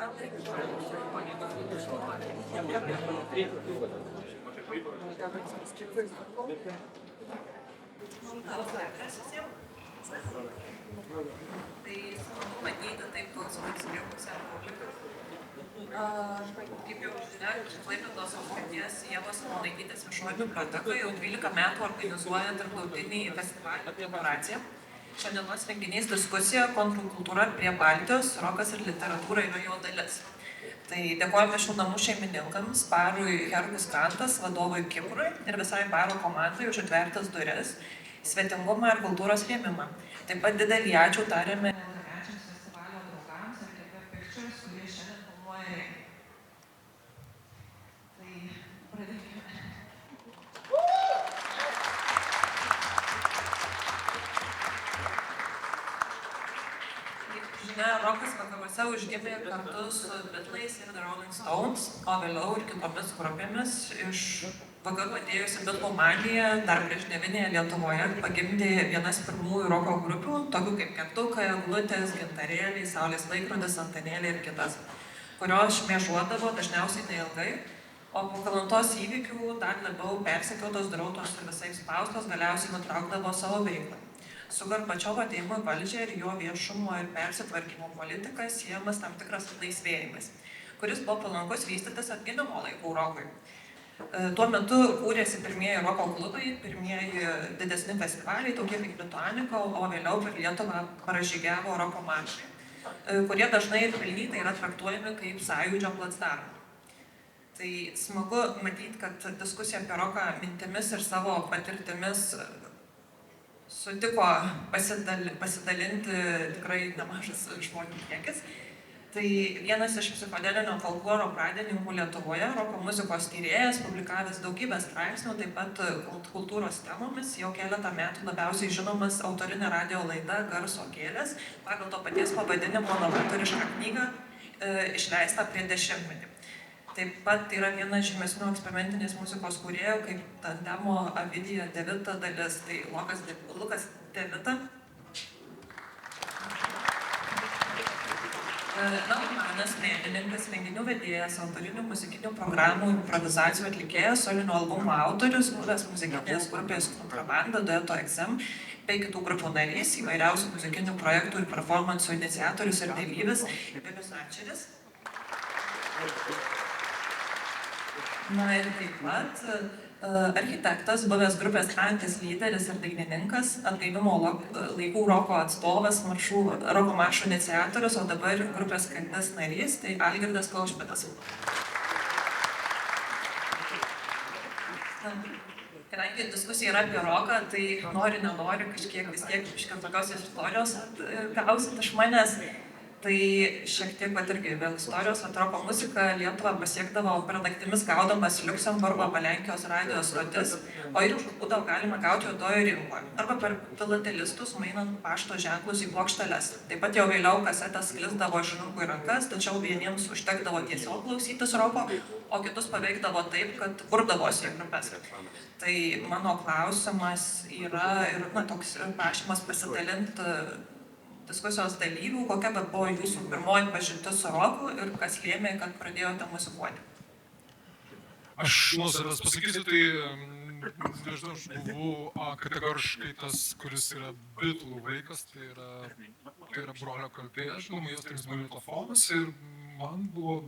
Tai smagu matyti taip susirinkusią publiką. Kaip jau žinia, Klaipėdos apskrities Ievos Simonaitytės viešoji biblioteka jau 12 metų organizuoja tarptautinį festivalį Dekoracija. Šiandienos renginys diskusija kontrkultūra prie Baltijos, rokas ir literatūra yra jo dalis. Tai dėkojame šių namų šeimininkams, barui Herkus Krantas, vadovui Kiprui ir visai baro komandai už atvertas duris, svetingumą ir kultūros rėmimą. Taip pat didelį ačiū tariame festivalio draugams ir Kepe Pictures, kurie šiandien filmuoja renginį. Tai pradėkime. Kaip žinia, rokas vakaruose užgimė kartu su Beatlais ir The Rolling Stones, o vėliau ir kitomis grupėmis iš vakarų atėjusi Beatlemanija dar prieš 9 Lietuvoje pagimdė vienas pirmųjų roko grupių, tokių kaip Keptukai, Eglutės, Gintarėliai, Saulės laikrodis, Antanėliai ir kitas, kurios šmėžuodavo dažniausiai neilgai, o po kalantos įvykių dar labiau persekiotos, drautos ir visai spaustos galiausiai nutraukdavo savo veiklą. Su Gorbačiovo atėjimu į valdžią ir jo viešumo ir persitvarkymo politika siejamas tam tikras laisvėjimas, kuris buvo palankus vystytis atgimimo laikų rokui. Tuo metu kūrėsi pirmieji roko klubai, pirmieji didesni festivaliai, tokie kaip Lituanika, o vėliau per Lietuvą pražygiavo roko maršai, kurie dažnai ir pelnytai yra traktuojami kaip sąjūdžio placdarmai. Tai smagu matyti, kad diskusija apie roką mintimis ir savo patirtimis sutiko pasidalinti tikrai nemažas žmonių kiekis. Tai vienas iš psichodelinio folkloro pradininkų Lietuvoje, roko muzikos tyrėjas, publikavęs daugybę straipsnių, taip pat kultūros temomis, jau keletą metų labiausiai žinomas autorinė radijo laida Garso gėlės, pagal to paties pavadinimo novatorišką knygą išleistą prieš 10-metį. Taip pat yra vienas žymesnių eksperimentinės muzikos kūrėjų, kaip tandemo Avidija Devita dalis, tai Lukas Devita. Manas menininkas, renginių vedėjas, autorinių muzikinių programų, improvizacijų atlikėjas, solinių albumų autorius, buvęs muzikinės grupės Kontrabanda, dueto XM, bei kitų grupų narys, įvairiausių muzikinių projektų ir performansų iniciatorius ir dalyvis, Vilius Arčeris. Na ir taip pat architektas, buvęs grupės Antis lyderis ir dainininkas, atgaivimo laikų roko atstovas, roko maršų iniciatorius, o dabar grupės Kantas narys, tai Algirdas Kaušpėdas. Kadangi diskusija yra apie roką, tai nenori kažkiek vis tiek iš tokios istorijos gausit iš manęs. Tai šiek tiek irgi vėl istorijos, roko muzika Lietuvą pasiekdavo per naktimis gaudamas Liuksemburgo arba Lenkijos radijo stotis, o įrašų būdavo galima gauti juodoje rinkoje, arba per filatelistus mainant pašto ženklus į plokšteles. Taip pat jau vėliau kasetės sklisdavo iš rankų į rankas, tačiau vieniems užtekdavo tiesiog klausytis roko, o kitus paveikdavo taip, kad kurdavosi į grupes. Tai mano klausimas yra ir toks prašymas pasidalinti diskusijos dalyvių, kokia buvo jūsų pirmoji pažintis su roku ir kas lėmė, kad pradėjote muzikuoti? Aš nuo savęs pasakysiu, tai nežinau, aš buvau kategoriškai tas, kuris yra Beatlų vaikas, tai yra brolio kaltė, žinoma, jos trims magnetofonas ir man buvo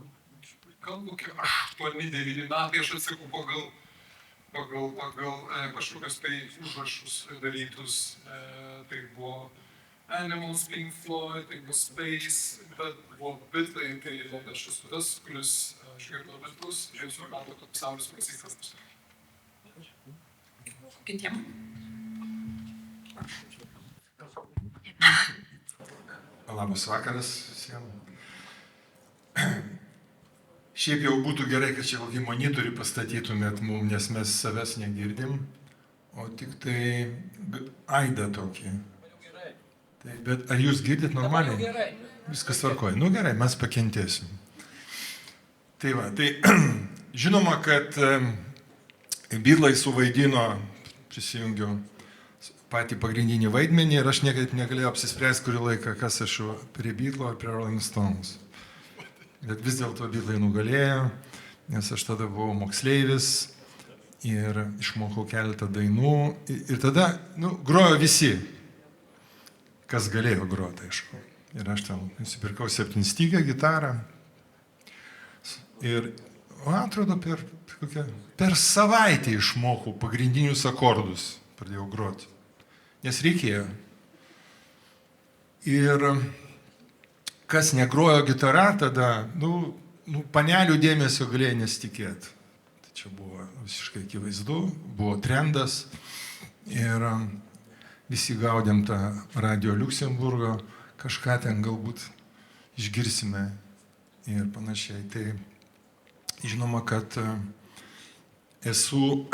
gal kokie 8-9 metai, aš atsikau pagal kažkokius tai užrašus darytus, tai buvo Animals, Pink Floyd, tai buvo Space, bet buvo Beatlai, tai aš esu tas, kuris išgirdo Beatlus ir suprato, kad pasaulis pasikeitė. Kitiem? Labas vakaras visiems. Šiaip jau būtų gerai, kad čia kokį monitorių pastatytumėt mums, nes mes savęs negirdim, o tik tai aidą tokį. Tai, bet ar jūs girdit normaliai? Gerai. Viskas tvarkoja. Nu gerai, mes pakentėsim. Tai va, tai žinoma, kad Beatlai suvaidino, prisijungiu, patį pagrindinį vaidmenį ir aš niekaip negalėjau apsispręsti kurį laiką, kas aš prie Beatlų ar prie Rolling Stones. bet vis dėlto Bitlai nugalėjo, nes aš tada buvau moksleivis ir išmokau keletą dainų. Ir tada, grojo visi, kas galėjo groti, aišku. Ir aš ten nusipirkau 7-stygę gitarą. Ir, man atrodo, per savaitę išmokau pagrindinius akordus, pradėjau groti. Nes reikėjo. Ir kas negrojo gitarą, tada, panelių dėmesio galėjo nesitikėti. Tai čia buvo visiškai akivaizdu, buvo trendas ir visi gaudėm tą Radio Liuksemburgo, kažką ten galbūt išgirsime ir panašiai. Tai žinoma, kad esu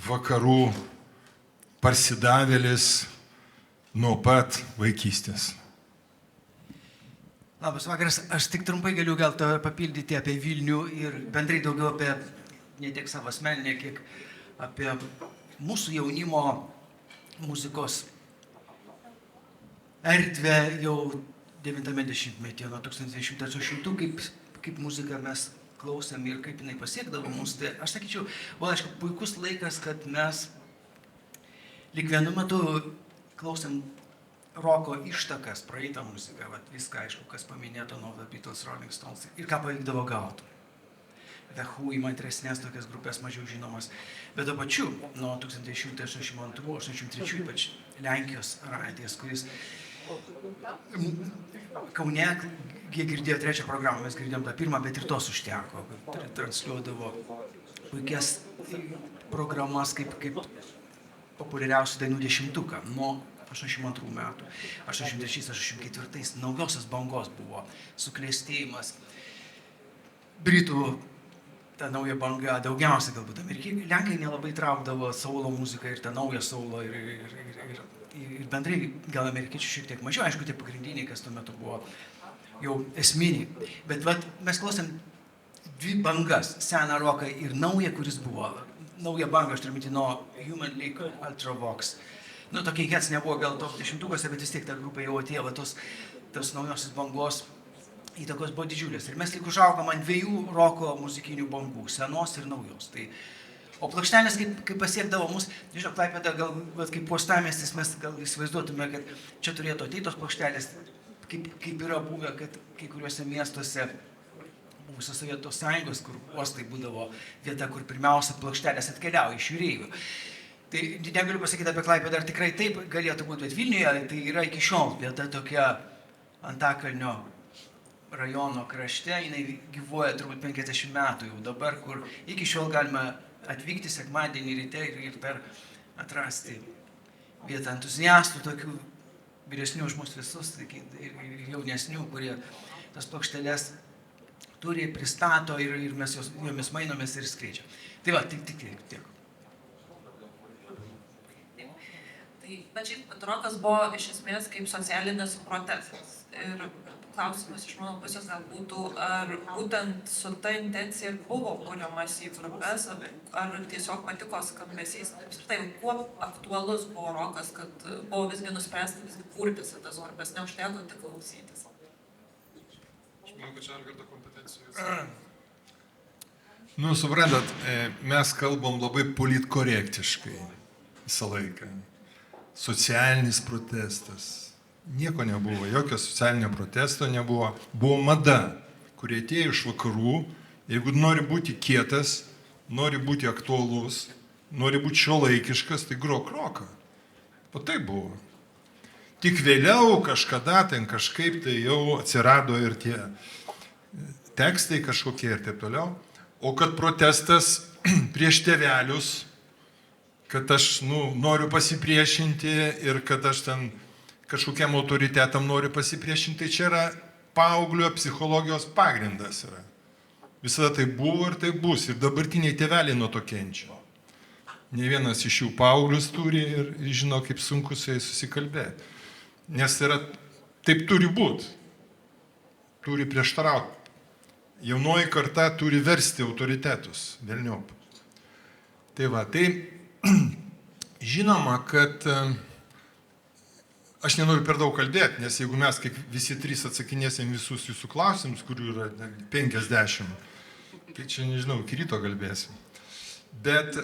vakarų parsidavėlis nuo pat vaikystės. Labas vakaras, aš tik trumpai galiu gal papildyti apie Vilnių ir bendrai daugiau apie ne tiek savo asmeninę, kiek apie mūsų jaunimo muzikos erdvę jau 90-metyje, nuo 1980, kaip muziką mes klausėm ir kaip jinai pasiekdavo mus. Tai aš sakyčiau, buvo aišku puikus laikas, kad mes lyg vienu metu klausėm roko ištakas, praeitą muziką, viską aišku, kas paminėto nuo The Beatles, Rolling Stones ir ką pavykdavo gauti. The Who, įmantresnės tokias grupės mažiau žinomas. Bet to pačiu, nuo 1982-1983, ypač Lenkijos radijas, kuris Kaune, jie girdėjo trečią programą, mes girdėjom tą pirmą, bet ir tos užteko. Transliuodavo puikias programas kaip populiariausių dainų 10-tuką nuo 82 metų, 83-84, naujosios bangos buvo suklestėjimas. Britų ta nauja banga, daugiausia galbūt Lenkai nelabai traukdavo saulo muziką ir tą naują saulo ir bendrai gal amerikiečių šiek tiek mažiau, aišku, tie pagrindiniai, kas tuo metu buvo jau esminiai. Bet mes klausėm dvi bangas, seną roką ir naują, kuris buvo. Naują bangą, aš turiu minti nuo Human League, Ultravox. Tokie hits nebuvo gal top 10-ukose, bet vis tiek ta grupė jau atėjo, tos naujosios bangos įtakos buvo didžiulės. Ir mes tik užaugom ant dviejų roko muzikinių bangų, senos ir naujos. O plokštelės, kaip pasiekdavo mus, nežinau, Klaipėda, gal kaip uostamiestis, mes gal įsivaizduotume, kad čia turėtų ateitos plokštelės, kaip yra buvę, kad kai kuriuose miestuose buvusios Sovietų Sąjungos, kur uostai būdavo vieta, kur pirmiausia plokštelės atkeliauja iš jūreivių. Tai negaliu pasakyti apie Klaipėdą, ar tikrai taip galėtų būti, bet Vilniuje tai yra iki šiol vieta tokia Antakalnio rajono krašte, jinai gyvuoja turbūt 50 metų jau dabar, kur iki šiol galima atvykti sekmadienį ryte ir atrasti vietą entuziastų, tokių vyresnių už mus visus ir jaunesnių, kurie tas plokšteles turi, pristato ir mes jomis mainomės ir skleidžiam. Tai va, tik tiek. Bet šiaip rokas buvo iš esmės kaip socialinis protestas. Ir klausimas iš mano pusės gal būtų, ar būtent su ta intencija buvo kuriamas į grupės, ar tiesiog patiko skambesys. Apskritai, kuo aktualus buvo rokas, kad buvo visgi nuspręsta visgi kurtis į tas grupės, neužteko tik klausytis. Aš manau, kad čia Algirdo kompetencijos. Suprantat, mes kalbam labai politkorektiškai visą laiką. Socialinis protestas. Nieko nebuvo, jokio socialinio protesto nebuvo. Buvo mada, kurie atėjo iš vakarų. Jeigu nori būti kietas, nori būti aktualus, nori būti šiuolaikiškas, tai grok roką. O tai buvo. Tik vėliau kažkada ten kažkaip tai jau atsirado ir tie tekstai kažkokie ir taip toliau. O kad protestas prieš tėvelius, kad aš noriu pasipriešinti ir kad aš ten kažkokiam autoritetam noriu pasipriešinti, tai čia yra paauglio psichologijos pagrindas. Visada tai buvo ir tai bus. Ir dabartiniai tėveliai nuo to kenčia. Ne vienas iš jų paauglius turi ir žino, kaip sunku su jais susikalbėti. Nes taip turi būti. Turi prieštarauti. Jaunoji karta turi versti autoritetus. Velniop. Tai žinoma, kad aš nenoriu per daug kalbėti, nes jeigu mes kaip visi trys atsakinėsim visus jūsų klausimus, kurių yra 50, tai čia nežinau, iki ryto kalbėsim. Bet,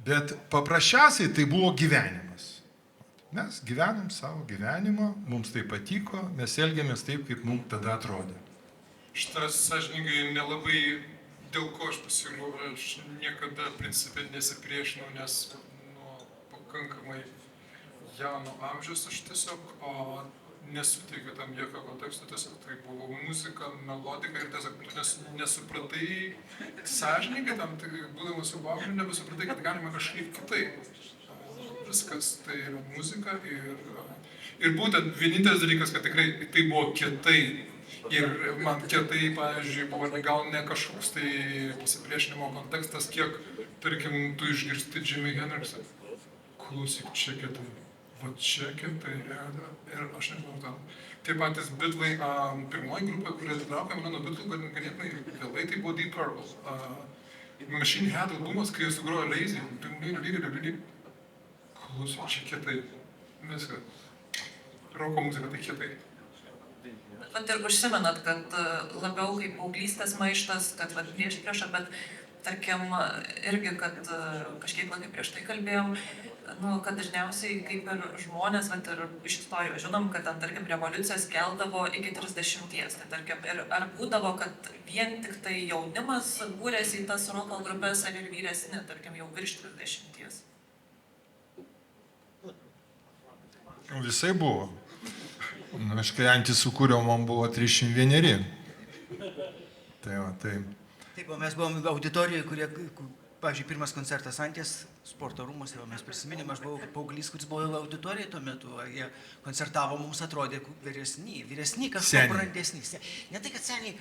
bet paprasčiausiai tai buvo gyvenimas. Mes gyvenam savo gyvenimą, mums tai patiko, mes elgiamės taip, kaip mums tada atrodė. Šitas sąžininkai nelabai dėl ko aš pasiūliau, aš niekada principė nesipriešinau, nes nuo pakankamai jauno amžiaus aš tiesiog nesuteikiu tam jokio konteksto, tiesiog tai buvo muzika, melodika ir tiesiog tu nesupratai sąžininkai, tam būdamas jau amžiuje nebesupratai, kad galima kažkaip kitaip. Viskas, tai yra muzika ir būtent vienintelis dalykas, kad tikrai tai buvo kietai. Ir man kietai, pavyzdžiui, buvo gal ne kažkoks tai pasipriešinimo kontekstas, kiek, tarkim, tu išgirsti Jimi Hendrixą. Klausyk, čia kietai, va čia kietai, ir aš nežinau tam. Tie patys Beatlai, pirmoji grupė, kurie atitraukė mane nuo Beatlų, ganėtinai vėlai, tai buvo Deep Purple. Machine Head albumas, kai jis sugrojo Lazy, klausyk, čia kietai, viskas. Roko muzika tai kietai. Bet ir užsimenat, kad labiau kaip paauglystės maištas, kad prieš, bet tarkim irgi, kad kažkiek laikai prieš tai kalbėjom, kad dažniausiai kaip ir žmonės, ir iš istorijos žinom, kad ten, tarkim, revoliucijas keldavo iki 30. Tai tarkim, ir ar būdavo, kad vien tik tai jaunimas būrėsi į tas roko grupės, ar ir vyresni, tarkim, jau virš 30. Visai buvo. Aš kai Antį sukūriau, man buvo 31. Tai va, tai. Taip, mes buvom auditorijoje, kurie, pavyzdžiui, pirmas koncertas Antės sporto rūmuose, mes prisiminėm, aš buvau paauglys, kuris buvo auditorijoje tuo metu, jie koncertavo, mums atrodė vyresni, kažko brandesni. Ne tai, kad seniai,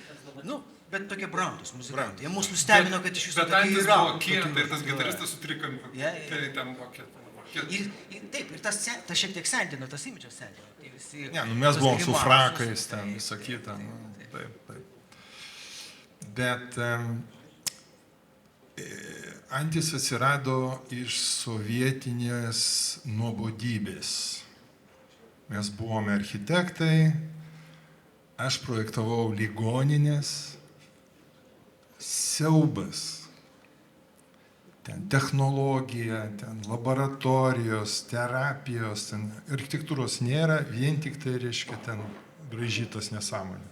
bet tokie brandus muzikantai. Jie mūsų nustebino, kad iš jūsų tokie yra. Bet Antis buvo kietai ir tas gitaristas su trikampiu. Tai ten buvo kietai. Taip, ir tas šiek tiek sendino, tas imidžas sendino. Mes buvom su frakais ten, visą kitą. Taip. Bet Antis atsirado iš sovietinės nuobodybės. Mes buvome architektai, aš projektavau ligoninės, siaubas. Ten technologija, ten laboratorijos, terapijos, ten architektūros nėra, vien tik tai reiškia ten braižytos nesąmonės.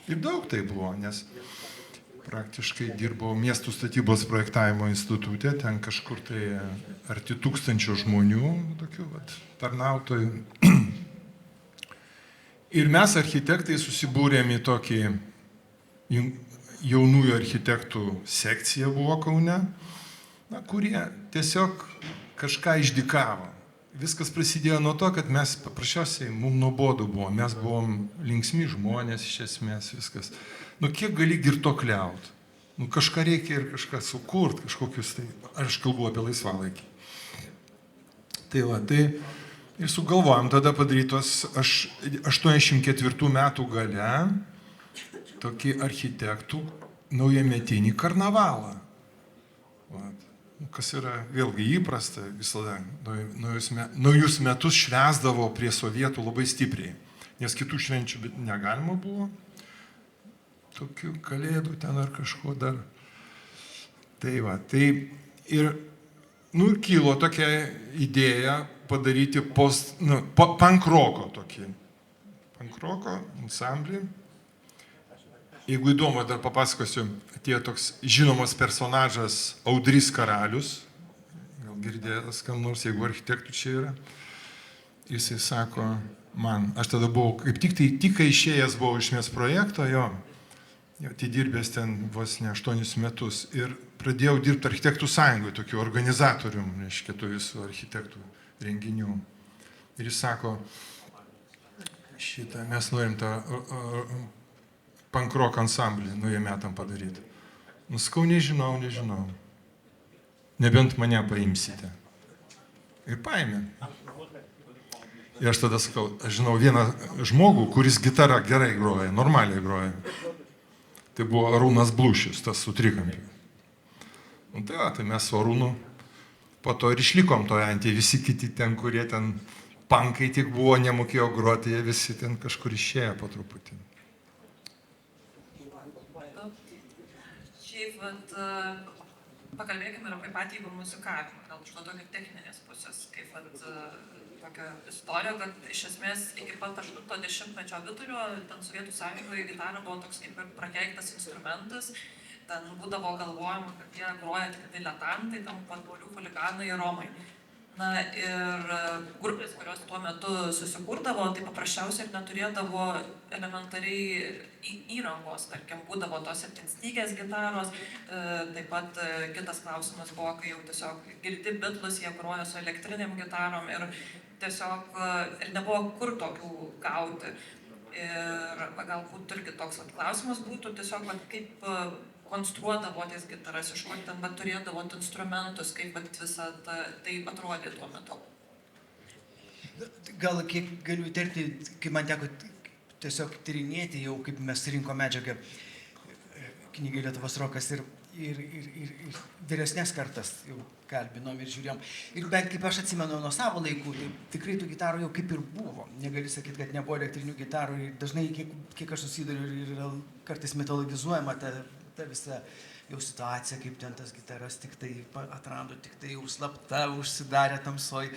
Ir daug tai buvo, nes praktiškai dirbau miestų statybos projektavimo institutė, ten kažkur tai arti 1000 žmonių, tokių tarnautojų. Ir mes architektai susibūrėm į tokį jaunųjų architektų sekciją buvo Kaune, kurie tiesiog kažką išdykavo. Viskas prasidėjo nuo to, kad mes paprasčiausiai, mums nuobodu buvo, mes buvom linksmi žmonės iš esmės, viskas. Kiek gali girtuokliaut? Kažką reikia ir kažką sukurt, kažkokius tai, aš kalbu apie laisvalaikį. Tai ir sugalvojom tada padarytos 84 metų gale tokį architektų naujametinį karnavalą. Kas yra vėlgi įprasta, visada naujus metus švęsdavo prie sovietų labai stipriai, nes kitų švenčių negalima buvo, tokių kalėdų ten ar kažko dar. Ir kilo tokia idėja padaryti punk-roko tokį, punk-roko ansamblį. Jeigu įdomu, dar papasakosiu, atėjo toks žinomas personažas Audrys Karalius, gal girdėjęs kam nors, jeigu architektų čia yra, jisai sako man, aš tada buvau, kaip tik kai išėjęs buvau iš mes projekto, jau atidirbęs ten vos ne 8 metus ir pradėjau dirbti architektų sąjungoje, tokiu organizatorium, reiškia, tų visų architektų renginių. Ir jis sako, mes norim tą punk-rock ansamblį naujiem metam padaryti. Sakau, nežinau. Nebent mane paimsite. Ir paėmė. Ir aš tada sakau, aš žinau vieną žmogų, kuris gitarą gerai groja, normaliai groja. Tai buvo Arūnas Blušius, tas su trikampiu. Tai mes su Arūnu po to ir išlikom toje antį, visi kiti ten, kurie ten pankai tik buvo, nemokėjo groti, jie visi ten kažkur išėjo po truputį. Šiaip, pakalbėkime ir apie patį muzikavimą, gal iš to tokio techninės pusės, kaip tokia istorija, kad iš esmės iki pat 80-mečio vidurio ten Sovietų Sąjungoje gitara buvo toks kaip ir prakeiktas instrumentas, ten būdavo galvojama, kad jie groja tik diletantai, tam padvorių chuliganai ir romai. Na ir grupės, kurios tuo metu susikurdavo, tai paprasčiausiai ir neturėdavo elementariai įrangos, tarkim, būdavo tos 7-stygės gitaros, taip pat kitas klausimas buvo, kai jau tiesiog girdi Beatlus, jie groja su elektriniam gitarom ir tiesiog ir nebuvo kur tokių gauti. Ir galbūt irgi toks klausimas būtų tiesiog kaip konstruodavo ties gitaras, iš ko ten turėdavot instrumentus, kaip visą tai atrodė tuo metu. Gal kiek galiu įterpti, kai man teko tiesiog tyrinėti jau, kaip mes rinko medžiagą knygai Lietuvos rokas ir vyresnės kartas jau kalbinom ir žiūrėjom. Ir bent kaip aš atsimenu nuo savo laikų, tai tikrai tų gitarų jau kaip ir buvo. Negali sakyti, kad nebuvo elektrinių gitarų. Ir dažnai, kiek aš susiduriu, yra kartais mitologizuojama ta visa jau situacija, kaip ten tas gitaras tik tai atrado, tik tai jau slapta, užsidarė tamsoj,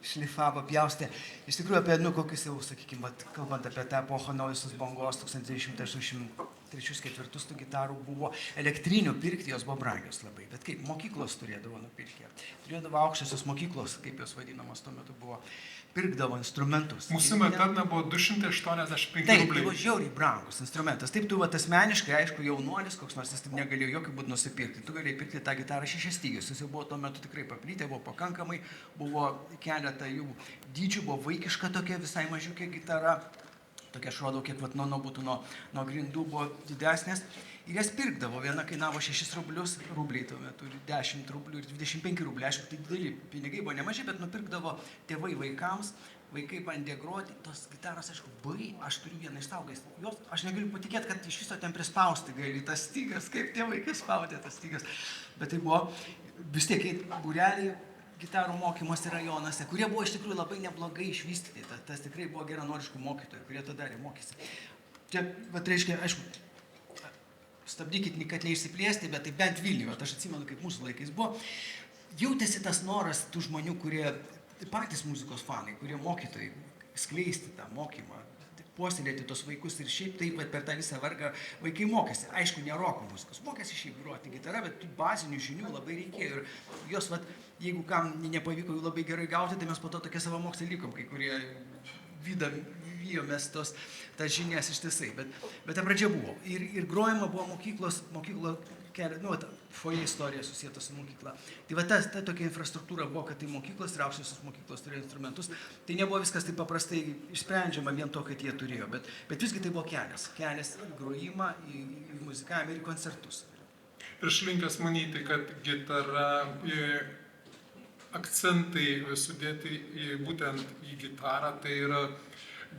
šlifavo, pjaustė. Iš tikrųjų apie, kokius jau, sakykime, kalbant apie tą epochą naujusios bangos, 1983-1984 tų gitarų buvo elektrinių pirkti, jos buvo brangios labai. Bet kaip, mokyklos turėdavo nupirkę. Turėdavo aukštosios mokyklos, kaip jos vadinamos tuo metu buvo, pirkdavo instrumentus. Mūsų metada buvo 285 rubliai. Taip, rubliai. tai buvo žiauriai brangus instrumentas. Taip, tu asmeniškai, aišku, jaunuolis, koks nors jis taip negalėjo jokių būdų nusipirkti. Tu galėjai pirkti tą gitarą 6-stygius. Jis jau buvo tuo metu tikrai paplitę, buvo pakankamai, buvo keletą jų dydžių, buvo vaikiška tokia visai mažiukė gitara. Tokia aš rodau, kiek būtų nuo grindų buvo didesnės. Ir jas pirkdavo. Viena kainavo 6 rubliai tuo metu, 10 rublių ir 25 rubliai. Aišku, tai dideli pinigai buvo nemažai, bet nupirkdavo tėvai vaikams. Vaikai bandė groti, tos gitaros, aišku, aš turiu vieną išsaugęs. Aš negaliu patikėti, kad iš viso ten prispausti gali tas stygas, kaip tie vaikai spaudė tas stygas. Bet tai buvo vis tiek būreliai gitarų mokymosi rajonuose, kurie buvo iš tikrųjų labai neblogai išvystyti. Tas tikrai buvo geranoriškų mokytojų, kurie to darė, mokėsi. Čia, reiškia, aišku, stabdykit, kad neišsiplėsti, bet tai bent Vilniuje, aš atsimenu, kaip mūsų laikais buvo, jautėsi tas noras tų žmonių, kurie patys muzikos fanai, kurie mokytojai, skleisti tą mokymą, puoselėti tos vaikus ir šiaip taip, per tą visą vargą vaikai mokėsi. Aišku, ne roko muzikos, mokėsi šiaip groti gitarą, bet tų bazinių žinių labai reikėjo ir jos, jeigu kam nepavyko jų labai gerai gauti, tai mes po to tokie savo mokslai likom, kai kurie vijomės tas žinias ištisai, bet ta pradžia buvo. Ir grojama buvo mokyklo foje istorija susijęta su mokykla. Tai ta tokia infrastruktūra buvo, kad tai mokyklos ir aukštosios mokyklos turėjo instrumentus. Tai nebuvo viskas taip paprastai išsprendžiama vien to, kad jie turėjo, bet visgi tai buvo kelias į grojimą, į muzikavimą ir į koncertus. Ir aš linkęs manyti, kad gitara, akcentai sudėti būtent į gitarą, tai yra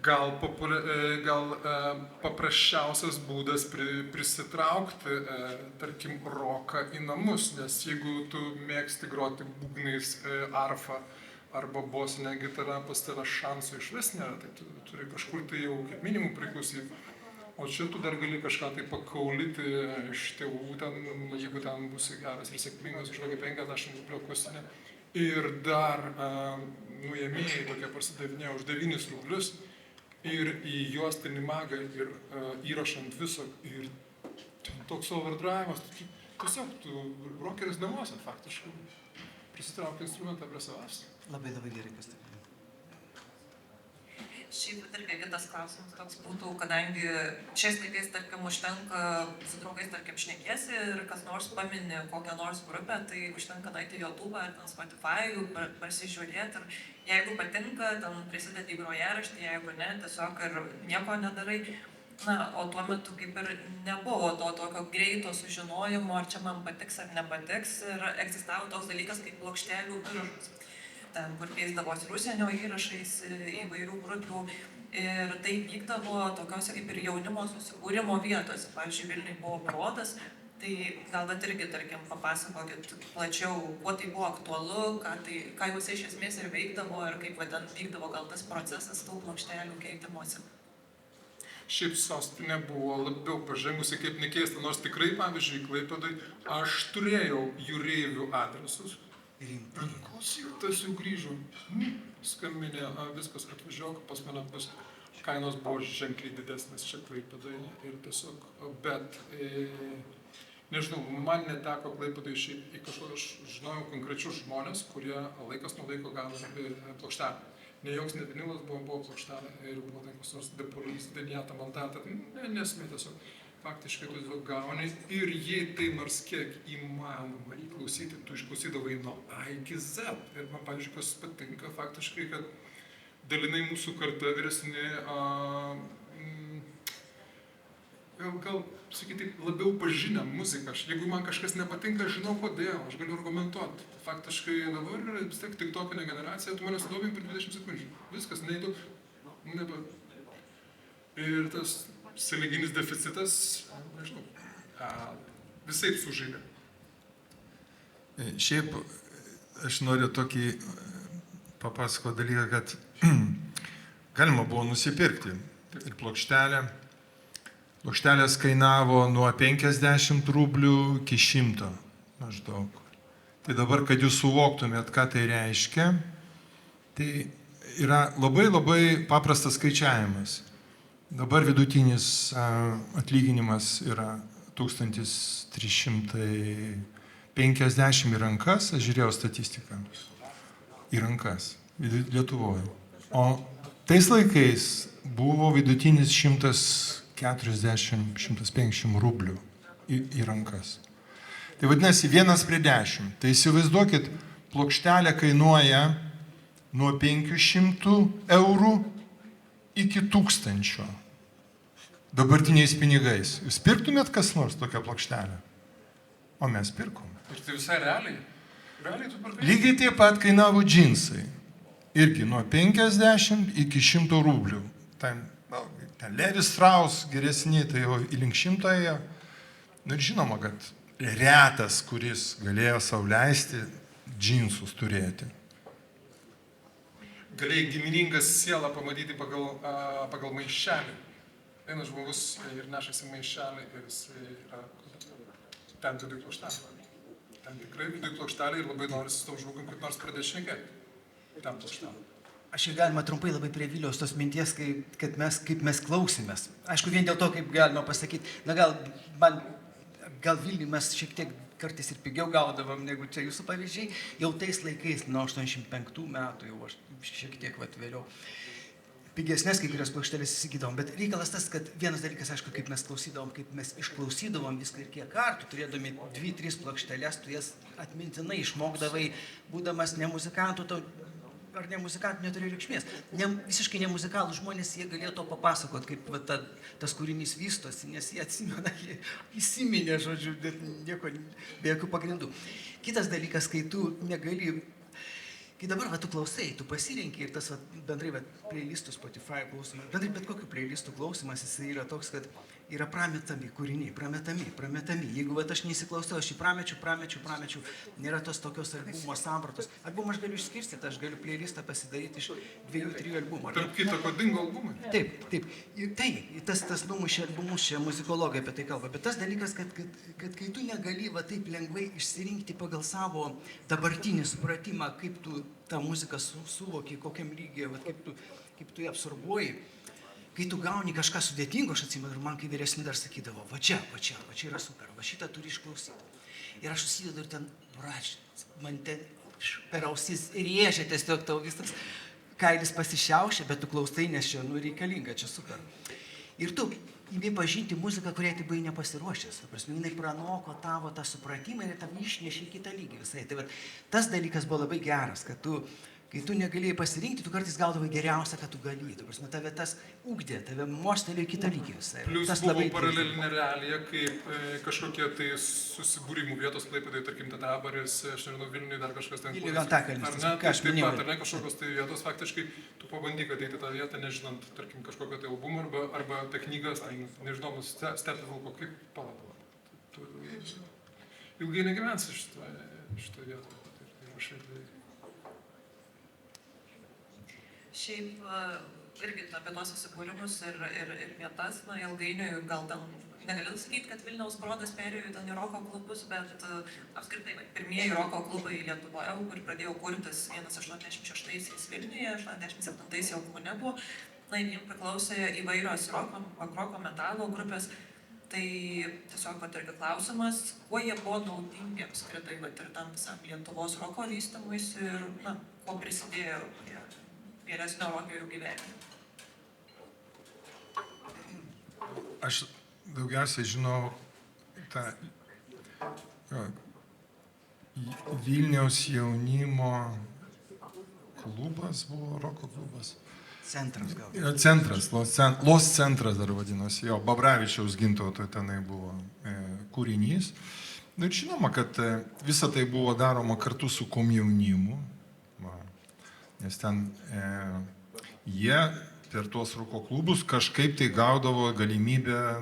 gal paprasčiausias būdas prisitraukti, tarkim, roką į namus, nes jeigu tu mėgsti groti būgnais, arfa arba bosinę gitarą, pas tave šansų išvis nėra, tai tu turi kažkur tai jau kaip minimum priklausyti. O čia tu dar gali kažką tai pakaulyti iš tėvų, jeigu ten būsi geras ir sėkmingas, už kokį 50 rublių akustinę. Ir dar nuėmėjai tokie parsidavinėjo už 9 rublius. Ir į juostinį magą ir įrašant viso, ir toks overdrive'as, tiesiog tu rockeris namuose faktiškai prisitraukia instrumentą prie savęs. Labai gerai pastebėjai. Šiaip irgi kitas klausimas toks būtų, kadangi šiais laikais, tarkim, užtenka su draugais, tarkim, šnekiesi ir kas nors pamini kokią nors grupę, tai užtenka nueiti į YouTube ar ten Spotify, pasižiūrėti ir jeigu patinka, ten prisidėti į grojaraštį, jeigu ne, tiesiog ir nieko nedarai. Na, o tuo metu kaip ir nebuvo to tokio greito sužinojimo, ar čia man patiks ar nepatiks, ir egzistavo toks dalykas kaip plokštelių biržos. Ten, kur keisdavosi ir užsienio įrašais įvairių grupių. Ir tai vykdavo tokiuose kaip ir jaunimo susibūrimo vietose. Pavyzdžiui, Vilniuje buvo Brodas, Tai gal bet irgi, tarkim, papasakokit plačiau, kuo tai buvo aktualu, ką jūs iš esmės ir veikdavo ir kaip ten vykdavo gal tas procesas tų plokštelių keitimuose. Šiaip sostinė buvo labiau pažengusi, kaip nekeista, nors tikrai, pavyzdžiui, Klaipėdoj aš turėjau jūreivių adresus. Klausyk, tas jau grįžo, skambinė, viskas atvažiuok, pas mane bus. Kainos buvo ženkliai didesnės čia Klaipėdoje ir tiesiog, bet, nežinau, man neteko Klaipėdoje išeiti į kažkokią, aš žinojau konkrečius žmonės, kurie laikas nuo laiko gavo plokštelę. Ne joks ne vinilas buvo plokštelė ir buvo tai kas nors depolis, deniata, maldata, nesmė tiesiog. Faktiškai tu tiesiog gauni ir jei tai nors kiek įmanoma įklausyti, tu išklausydavai nuo A iki Z. Ir man, pavyzdžiui, kas patinka faktiškai, kad dalinai mūsų karta vyresnė, gal sakyti, labiau pažinę muziką. Jeigu man kažkas nepatinka, aš žinau kodėl, aš galiu argumentuoti. Faktiškai dabar yra vis tiek tiktokinė generacija, tu mane sudomini per 20 sekundžių. Viskas, neįdomu. Ir tas sąlyginis deficitas, nežinau, visaip sužaidė. Šiaip aš noriu tokį papasakoti dalyką, kad galima buvo nusipirkti ir plokštelę. Plokštelės kainavo nuo 50 rublių iki 100 maždaug. Tai dabar, kad jūs suvoktumėt, ką tai reiškia, tai yra labai paprastas skaičiavimas. Dabar vidutinis atlyginimas yra 1350 į rankas, aš žiūrėjau statistiką, į rankas Lietuvoje. O tais laikais buvo vidutinis 140-150 rublių į rankas. Tai vadinasi 1:10. Tai įsivaizduokit, plokštelė kainuoja nuo 500 eurų iki 1000 dabartiniais pinigais. Jūs pirktumėt kas nors tokią plokštelę? O mes pirkom. Ir tai visai realiai? Realiai tu pirkai? Lygiai taip pat kainavo džinsai. Irgi nuo 50 iki 100 rublių. Ten Levi Strauss geresni, tai jau į link 100 ėjo. Ir žinoma, kad retas, kuris galėjo sau leisti džinsus turėti. Galėjai giminingas sielą pamatyti pagal maišelį. Vienas žmogus ir nešasi maišelį ir jis yra ten viduj plokštelė. Ten tikrai viduj plokštelė ir labai norisi su tom žmogum kaip nors pradėti šnekėti. Ten plokštelė. Aš ir galima trumpai labai prie Viliaus tos minties, kaip mes klausimės. Aišku, vien dėl to, kaip galima pasakyti, gal Vilniui mes šiek tiek kartais ir pigiau gaudavom negu čia jūsų pavyzdžiai, jau tais laikais, nuo 85 metų, jau aš šiek tiek vėliau, pigesnės kai kurios plokštelės įsigydavom, bet reikalas tas, kad vienas dalykas, aišku, kaip mes klausydavom, kaip mes išklausydavom viską ir kiek kartų, turėdami 2-3 plokštelės, tu jas atmintinai išmokdavai, būdamas ne muzikantų, ar ne muzikantų neturi reikšmės. Visiškai ne muzikalų žmonės, jie galėjo to papasakot, kaip tas kūrinys vystosi, nes jie atsimena, jie įsiminė, žodžiu, nieko, be jokių pagrindų. Kitas dalykas, kai tu negali, kai dabar tu klausai, tu pasirenki ir tas bendrai playlistų Spotify klausimas, bendrai bet kokių playlistų klausimas, jis yra toks, kad yra prametami kūriniai, prametami. Jeigu aš neįsiklausau, aš jį pramečiu, nėra tos tokios albumo sampratos. Albumą aš galiu išskirstyti, aš galiu playlistą pasidaryti iš 2-3 albumų. Tarp kito, kodingo albumai? Taip. Tai, tas numušė albumus, čia muzikologai apie tai kalba. Bet tas dalykas, kad kai tu negali taip lengvai išsirinkti pagal savo dabartinį supratimą, kaip tu tą muziką suvoki, kokiam lygiai, kaip tu ją absorbuoji, kai tu gauni kažką sudėtingo, aš atsimenu, ir man kai vyresni dar sakydavo, va čia yra super, va šitą turi išklausyti. Ir aš susidedu ir ten, man ten per ausis rėžia, tiesiog tau visas kailis pasišiaušia, bet tu klausai, nes čia reikalinga, čia super. Ir tu imi pažinti muziką, kuriai tai buvai nepasiruošęs. Jinai pranoko tavo tą supratimą ir tam išnešė į kitą lygį visai. Tai tas dalykas buvo labai geras, kad kai tu negalėjai pasirinkti, tu kartais gaudavai geriausią, ką tu gali. Tave tas ugdė, tave mostelėjo į kitą lygį visai. Plius buvo paralelinė realija, kaip kažkokie tai susibūrimų vietos Klaipėdoje, tarkim, Tatabaris, aš nežinau, Vilniui dar kažkas ten. Vilniui Antakalnis, ką aš minėjau. Ar ne kažkokios tai vietos, faktiškai tu pabandyk ateiti tą vietą, nežinant, tarkim, kažkokio tai albumo arba tai knygas, tai nežinau, Steppenwolf, kaip palauk. ilgai negyvensi šitoje vietoje. Tai aš irgi... Šiaip irgi apie tos susibūrimus ir vietas, ilgainiui gal ten negaliu sakyti, kad Vilniaus brodas perėjo ten į roko klubus, bet apskritai pirmieji roko klubai Lietuvoje, kur pradėjo kurtis 86-aisiais Vilniuje, 87-aisiais jau Kaune buvo, jiems priklausė įvairios roko metalo grupės. Tai tiesiog irgi klausimas, kuo jie buvo naudingi apskritai ir tam visam Lietuvos roko vystymuisi ir kuo prisidėjo prie geresnio rokerių gyvenimo. Aš daugiausiai žinau tą Vilniaus jaunimo klubas buvo, roko klubas. Centras gal. Centras, Los centras dar vadinosi, jo, Babravičiaus Gintauto tenai buvo kūrinys. Ir žinoma, kad visa tai buvo daroma kartu su komjaunimu, nes ten jie per tuos roko klubus kažkaip tai gaudavo galimybę,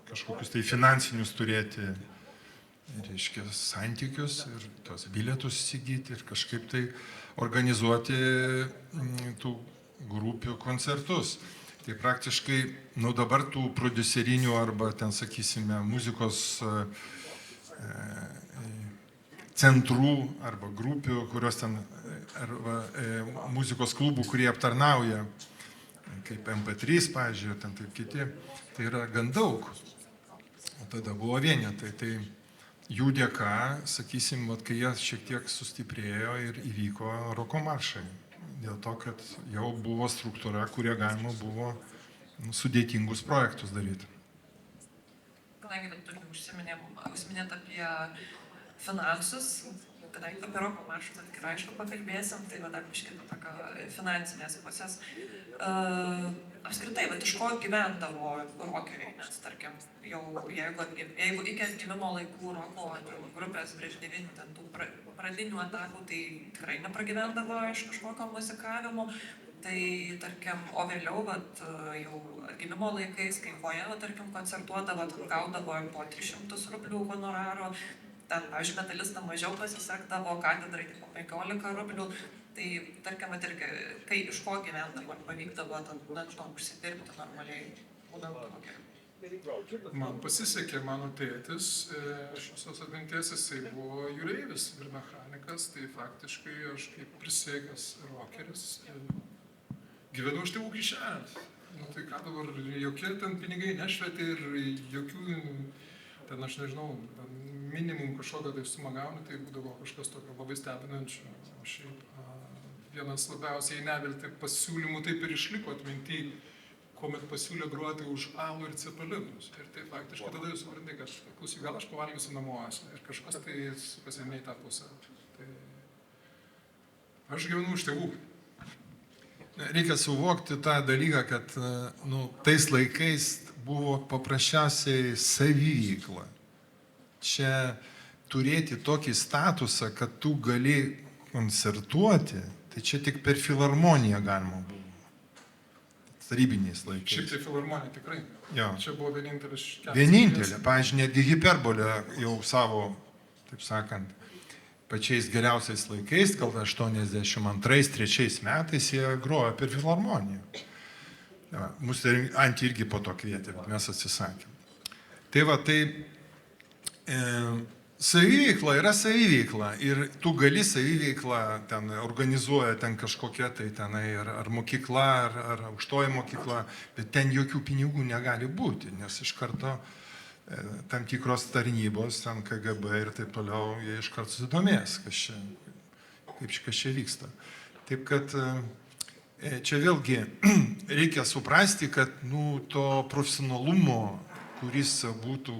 kažkokius tai finansinius turėti, reiškia, santykius ir tos bilietus įsigyti ir kažkaip tai organizuoti tų grupių koncertus. Tai praktiškai, dabar tų prodiuserinių arba ten, sakysime, muzikos centrų arba grupių, kurios ten, arba muzikos klubų, kurie aptarnauja, kaip MP3, pavyzdžiui, ten taip kiti, tai yra gan daug. O tada buvo vienetai. Tai jų dėka, sakysim, kai jie šiek tiek sustiprėjo ir įvyko roko maršai. Dėl to, kad jau buvo struktūra, kurie galima buvo sudėtingus projektus daryti. Kadangi turime užsiminėt apie finansus, kadangi apie roko maršus atskirai aišku pakalbėsim, tai dar biškį tokio finansinės pusės. Apskritai, iš ko gyvendavo rokeriai, nes tarkim, jeigu iki atgimimo laikų roko grupės prieš 9 tų pradinių etapų, tai tikrai nepragyvendavo iš kažkokio muzikavimo. Tai tarkim, o vėliau, jau atgimimo laikais, kai Voje, tarkim, koncertuodavo, gaudavo po 300 rublių honoraro, ten, pavyzdžiui, metalistam mažiau pasisekdavo, katedrai po 15 rublių. Tai, tarkim, kai iš ko gyvendavo, pavykdavo, užsidirbti normaliai, būdavo tokia. Man pasisekė, mano tėtis, šios atminties, jisai buvo jūreivis ir mechanikas, tai faktiškai aš kaip prisėgęs rokeris gyvenau iš tėvų kišenės. Tai ką dabar, jokie ten pinigai nešvietė ir jokių, ten aš nežinau, minimum kažkokio tai sumą gauni, tai būdavo kažkas tokio labai stebinančio. Šiaip vienas labiausiai nevilti pasiūlymų taip ir išliko atminty, kuomet pasiūlė groti už alų ir cepelinus. Ir tai faktiškai tada jūs suprantate, kad klausyk, gal aš pavalgysiu namuose. Ir kažkas tai pasėmė į tą pusę. Tai aš gyvenu už tėvų. Reikia suvokti tą dalyką, kad tais laikais buvo paprasčiausiai saviveikla. Čia turėti tokį statusą, kad tu gali koncertuoti, tai čia tik per filharmoniją galima buvo. Tarybiniais laikais. Šiaip tai filharmonija tikrai. Jo. Čia buvo vienintelis. Vienintelė, pavyzdžiui, netgi Hiperbolė jau savo, taip sakant, pačiais geriausiais laikais, gal 82-3 metais jie grojo per filharmoniją. Mūsų Antį irgi po to kvietė, bet mes atsisakėm. Tai va, saviveikla yra saviveikla ir tu gali saviveiklą ten organizuoja ten kažkokia tai tenai ar mokykla, ar aukštoji mokykla, bet ten jokių pinigų negali būti, nes iš karto tam tikros tarnybos, ten KGB ir taip toliau, jie iš karto susidomės, kas čia vyksta. Taip kad čia vėlgi reikia suprasti, kad to profesionalumo, kuris būtų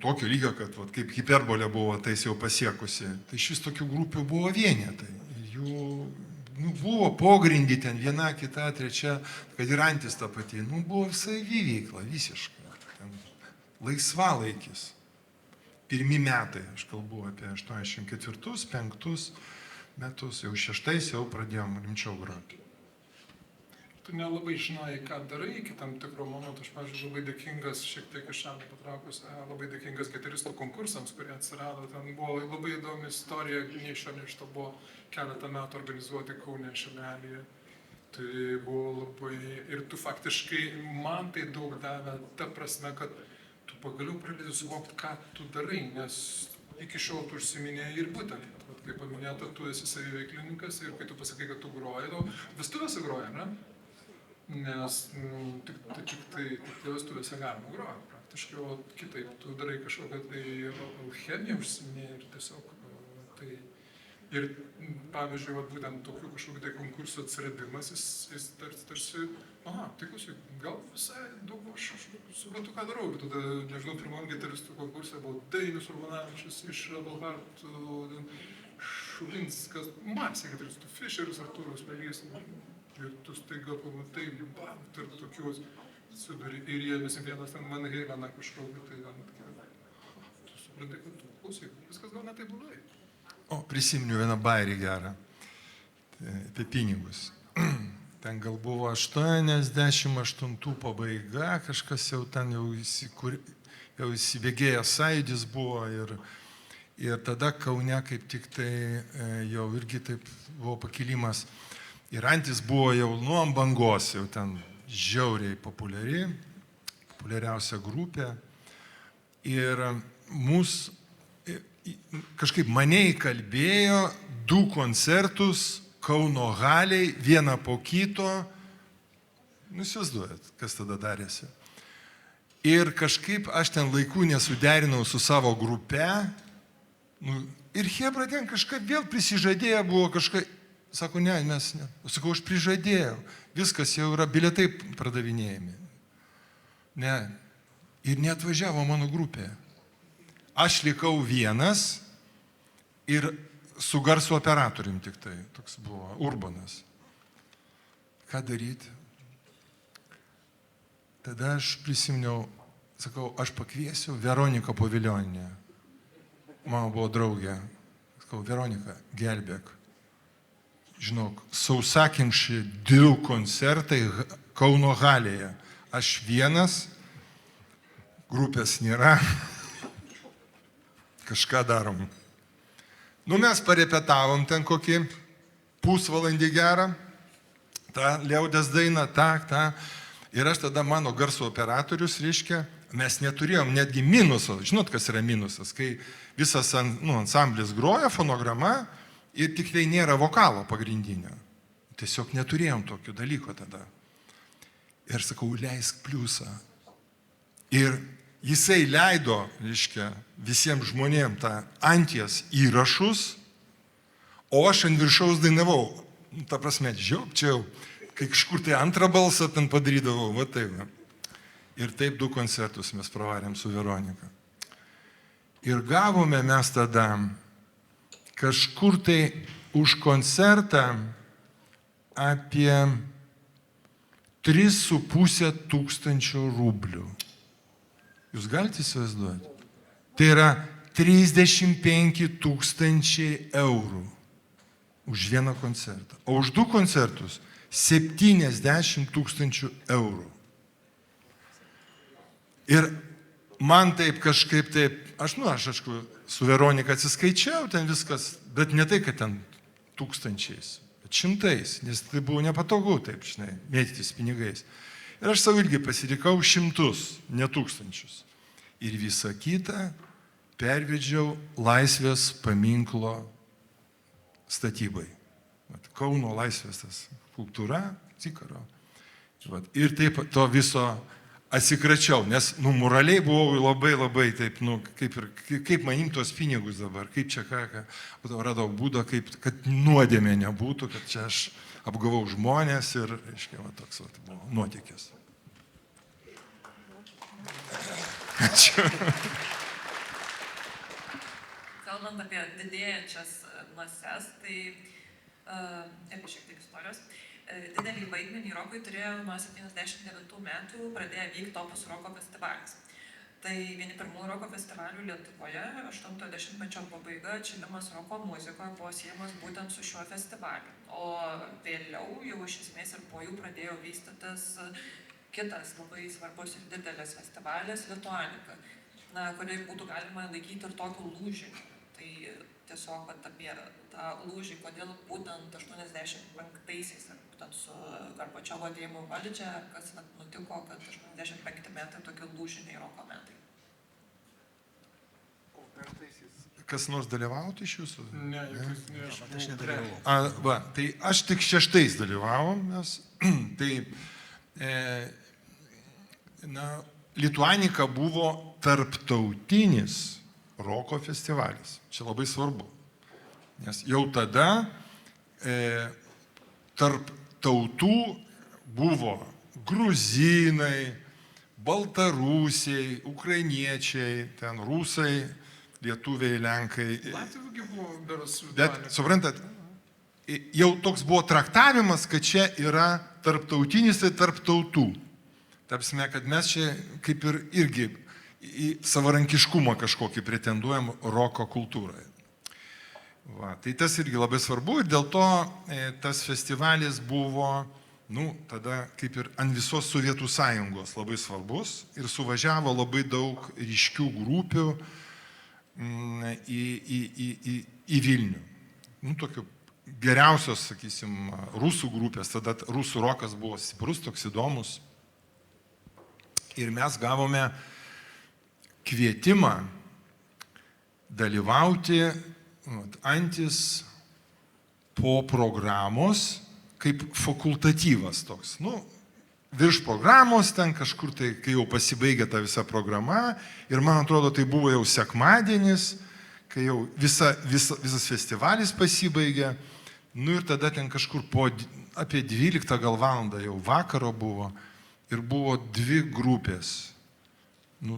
tokio lygio, kad kaip Hiperbolė buvo tais jau pasiekusi, tai šis tokių grupių buvo vienetai. Jų buvo pogrindį ten viena, kita, trečia, kad ir Antis ta pati, buvo saviveikla visiškai. Laisvalaikis. Pirmi metai, aš kalbu apie 84-5 metus, jau 6 jau pradėjom rimčiau groti. tu nelabai žinai, ką darai iki tam tikro momento. Aš, pavyzdžiui, labai dėkingas, šiek tiek iš šalį patraukus, labai dėkingas gitaristų konkursams, kurie atsirado. Ten buvo labai įdomi istorija, nei iš to buvo keletą metų organizuoti Kaune Šilelyje. Tai buvo labai... Ir tu faktiškai, man tai daug davė ta prasme, kad tu pagaliau pradedi suvokti, ką tu darai, nes iki šiol tu užsiminėjai ir būtent, kaip paminėta, tu esi saviveiklininkas ir kai tu pasakai, kad tu groji, vestuvėse groji, ne? Nes tik vestuvėse galima groti praktiškai, o kitaip tu darai kažkokią tai alchemiją užsiminėjai ir tiesiog tai... Ir pavyzdžiui, būtent tokių kažkokių tai konkursų atsiradimas, jis tarsi, tikusi, gal visai daug aš suprantu, ką darau. Ir tada, nežinau, pirmam gitaristų konkursė buvo Dainius Urbanavičius iš Rebelheart, Šulinskas, masė gitaristų, Fischeris, Artūras Pelys. Ir tu staiga pamatai, tarp tokius suduri. Ir jie visi vienas ten Van Haleną kažkokį, tai tu suprantai, kad tu klausai, viskas gal ne taip blogai. O, prisiminiu vieną bairį gerą, apie pinigus. Ten gal buvo 88 pabaiga, kažkas jau ten jau įsibėgėjęs sąjūdis buvo ir tada Kaune kaip tik tai jau irgi taip buvo pakilimas. Ir Antis buvo jau nuo bangos, jau ten žiauriai populiariausia grupė. Ir mūsų kažkaip mane įkalbėjo 2 koncertus Kauno Halėj, vieną po kito. Įsivaizduojat, kas tada darėsi. Ir kažkaip aš ten laikų nesuderinau su savo grupe. Ir Hebra ten kažkaip vėl prisižadėjo, buvo kažkaip, sako, ne, mes ne. Sakau, aš prižadėjau, viskas jau yra, bilietai pradavinėjami. Ne, ir neatvažiavo mano grupė. Aš likau vienas ir su garso operatorium tik tai, toks buvo, Urbanas. Ką daryti? Tada aš prisiminiau, sakau, aš pakviesiu Veroniką Povilioninę. Mano buvo draugė. Sakau, Veronika, gelbėk. Žinok, sausakimši 2 koncertai Kauno Halėje. Aš vienas, grupės nėra. Kažką darom. Mes parepetavom ten kokį pusvalandį gerą, tą liaudės dainą, tą. Ir aš tada mano garso operatorius, reiškia, mes neturėjom netgi minuso. Žinot, kas yra minusas? Kai visas ansamblis groja, fonograma ir tik tai nėra vokalo pagrindinio. Tiesiog neturėjom tokio dalyko tada. Ir sakau, leisk pliusą. Ir jisai leido, reiškia, visiems žmonėms tą Anties įrašus, o aš ant viršaus dainavau. Ta prasme, žiopčiau, kai kažkur tai antrą balsą ten padarydavau, va taip. Ir taip 2 koncertus mes pravarėm su Veronika. Ir gavome mes tada kažkur tai už koncertą apie 3,5 tūkstančio rublių. Jūs galite įsivaizduoti? Tai yra 35 000 eurų už vieną koncertą. O už 2 koncertus 70 000 eurų. Ir man taip kažkaip taip, aš aišku, su Veronika atsiskaičiau ten viskas, bet ne tai, kad ten tūkstančiais, bet šimtais, nes tai buvo nepatogu taip, žinai, mėtytis pinigais. Ir aš savo irgi pasirikau 100, ne tūkstančius. Ir visą kitą pervedžiau Laisvės paminklo statybai. Kauno Laisvės tas skulptūra, Cikaro. Ir taip to viso atsikračiau, nes moraliai buvau labai taip, kaip manim tos pinigus dabar, kaip čia ką, radau būdą, kad nuodėmė nebūtų, kad čia aš apgavau žmonės ir, reiškia, toks buvo nuotykis. Ačiū. Kalbant apie didėjančias mases, tai irgi šiek tiek istorijos. Didelį vaidmenį rokui turėjo nuo 79 metų pradėję vykti Opus roko festivalis. Tai vieni pirmųjų roko festivalių Lietuvoje, 80-mečio pabaiga, atšilimas roko muzikoje buvo siejamas būtent su šiuo festivaliu. O vėliau jau iš esmės ir po jų pradėjo vystytis kitas labai svarbus ir didelis festivalis Lituanika, kurį būtų galima laikyti ir tokiu lūžiniu. Tai tiesiog apie tą lūžį, kodėl būtent 85-aisiais, ar būtent su Gorbačiovo atėjimu valdžia, kas nutiko, kad 85 metai tokie lūžiniai roko metai. Kas nors dalyvauti iš jūsų? Ne, Aš nedalyvavau. Tai aš tik 6 dalyvavom, mes. Tai Lituanika buvo tarptautinis roko festivalis. Čia labai svarbu. Nes jau tada tarp tautų buvo gruzinai, baltarusiai, ukrainiečiai, ten rusai, lietuviai, lenkai. Latvių buvo beras. Bet, suprantat, jau toks buvo traktavimas, kad čia yra tarptautinis ir tarp tautų. Tarpsime, kad mes čia kaip ir irgi į savarankiškumą kažkokį pretenduojam roko kultūroje. Tai tas irgi labai svarbu ir dėl to tas festivalis buvo, tada kaip ir ant visos Sovietų sąjungos labai svarbus ir suvažiavo labai daug ryškių grupių į Vilnių. Tokių geriausios, sakysim, rusų grupės, tada rusų rokas buvo stiprus, toks įdomus. Ir mes gavome kvietimą dalyvauti Antis po programos kaip fakultatyvas toks. Virš programos ten kažkur tai, kai jau pasibaigė ta visa programa ir man atrodo tai buvo jau sekmadienis, kai jau visas festivalis pasibaigė. Ir tada ten kažkur apie 12 gal valandą jau vakaro buvo ir buvo 2 grupės.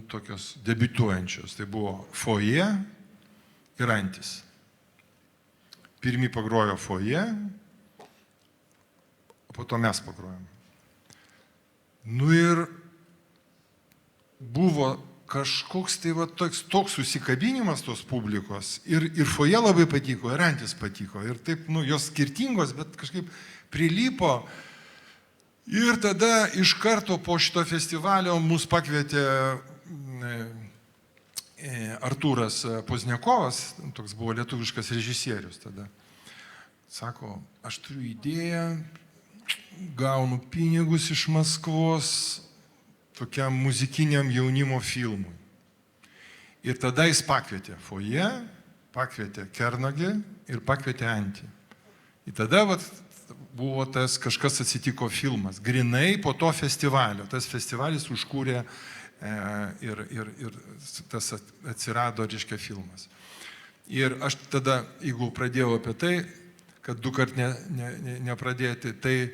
Tokios debiutuojančios. Tai buvo Foje ir Antis. Pirmi pagrojo Foje, o po to mes pagrojom. Ir buvo kažkoks tai toks susikabinimas tos publikos. Ir Foje labai patiko, ir Antis patiko. Ir taip, jos skirtingos, bet kažkaip prilipo. Ir tada iš karto po šito festivalio mus pakvietė Artūras Pozniakovas, toks buvo lietuviškas režisierius tada. Sako, aš turiu idėją, gaunu pinigus iš Maskvos tokiam muzikiniam jaunimo filmui. Ir tada jis pakvietė Foje, pakvietė Kernagį ir pakvietė Antį. Ir tada buvo tas kažkas atsitiko filmas, grinai po to festivalio. Tas festivalis užkūrė ir tas atsirado, reiškia, filmas. Ir aš tada, jeigu pradėjau apie tai, kad 2 kart nepradėti, tai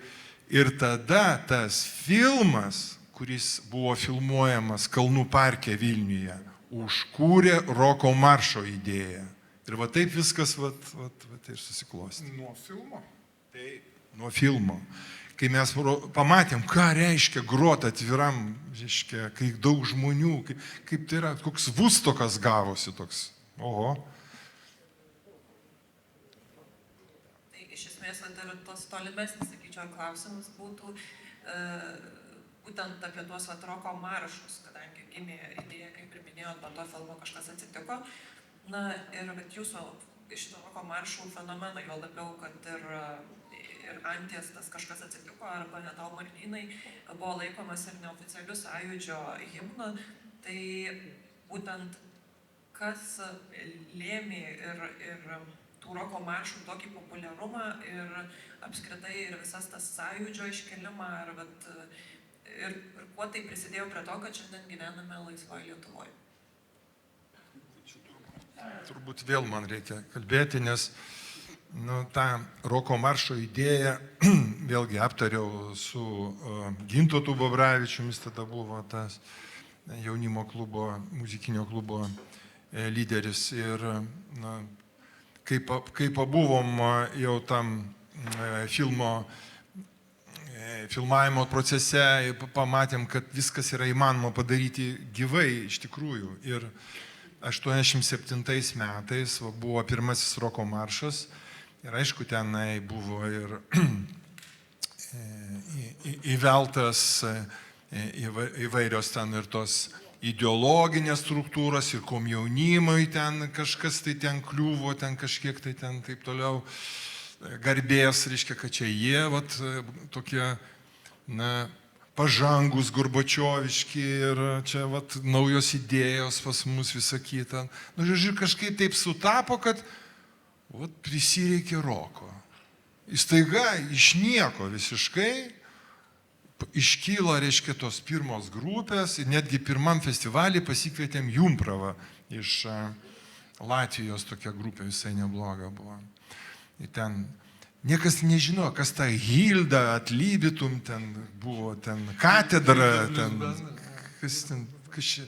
ir tada tas filmas, kuris buvo filmuojamas Kalnų parke Vilniuje, užkūrė roko maršo idėją. Ir taip viskas ir susiklostė. Nuo filmo? Taip, nuo filmo. Kai mes pamatėm, ką reiškia groti atviram, reiškia, kai daug žmonių, kaip tai yra, koks Vustokas gavosi toks. Oho. Tai iš esmės, dar tos tolimesnis, sakyčiau, klausimas būtų būtent apie tuos roko maršus, kadangi gimė idėja, kaip ir minėjot, po to filmo kažkas atsitiko. Ir jūsų šito roko maršų fenomenai, jo labiau, kad ir Anties tas kažkas atsitiko, arba net tau Martynai buvo laikomas ir neoficialiu sąjūdžio himnu. Tai būtent kas lėmė ir tų roko maršų tokį populiarumą ir apskritai ir visas tas sąjūdžio iškelimą ir kuo tai prisidėjo prie to, kad šiandien gyvename laisvoje Lietuvoje. Turbūt vėl man reikia kalbėti, nes tą roko maršo idėją vėlgi aptariau su Gintautu Bobravičiumi, tada buvo tas jaunimo klubo, muzikinio klubo lyderis. Ir kai pabuvom jau tam filmo filmavimo procese pamatėm, kad viskas yra įmanoma padaryti gyvai iš tikrųjų. Ir 87 metais buvo pirmasis roko maršas ir aišku, tenai buvo ir įveltas įvairios ten ir tos ideologinės struktūros ir komjaunimui ten kažkas tai ten kliuvo, ten kažkiek tai ten taip toliau. Garbės, reiškia, kad čia jie, vat, tokie, na, pažangus, gorbačioviški ir čia, vat, naujos idėjos pas mus visą kitą. Nu, žodžiu, kažkaip taip sutapo, kad, vat, prisireikė roko. Įstaiga iš nieko visiškai iškyla, reiškia, tos pirmos grupės ir netgi pirmam festivalį pasikvietėm Jumpravą iš Latvijos, tokia grupė visai nebloga buvo. Ir ten niekas nežino, kas ta Hilda, Atlybitum, ten buvo, ten katedra, ten, kas čia,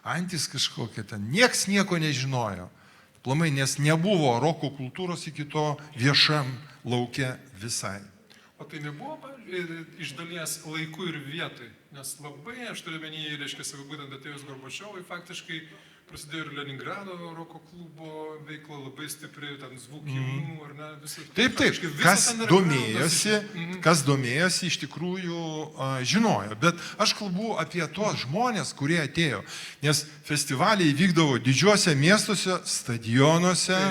antis kažkokia, ten nieks nieko nežinojo. Plamai, nes nebuvo roko kultūros iki to viešam lauke visai. O tai nebuvo, iš dalies laikų ir vietoj, nes labai, aš turiu menį, reiškia, būtent atėjus Gorbačiovui, faktiškai prasidėjo ir Leningrado roko klubo veikla labai stipri, ten zvukimų, ar ne, visą. Taip, kas domėjosi, iš tikrųjų žinojo, bet aš kalbu apie tuos žmonės, kurie atėjo, nes festivaliai vykdavo didžiuose miestuose, stadionuose,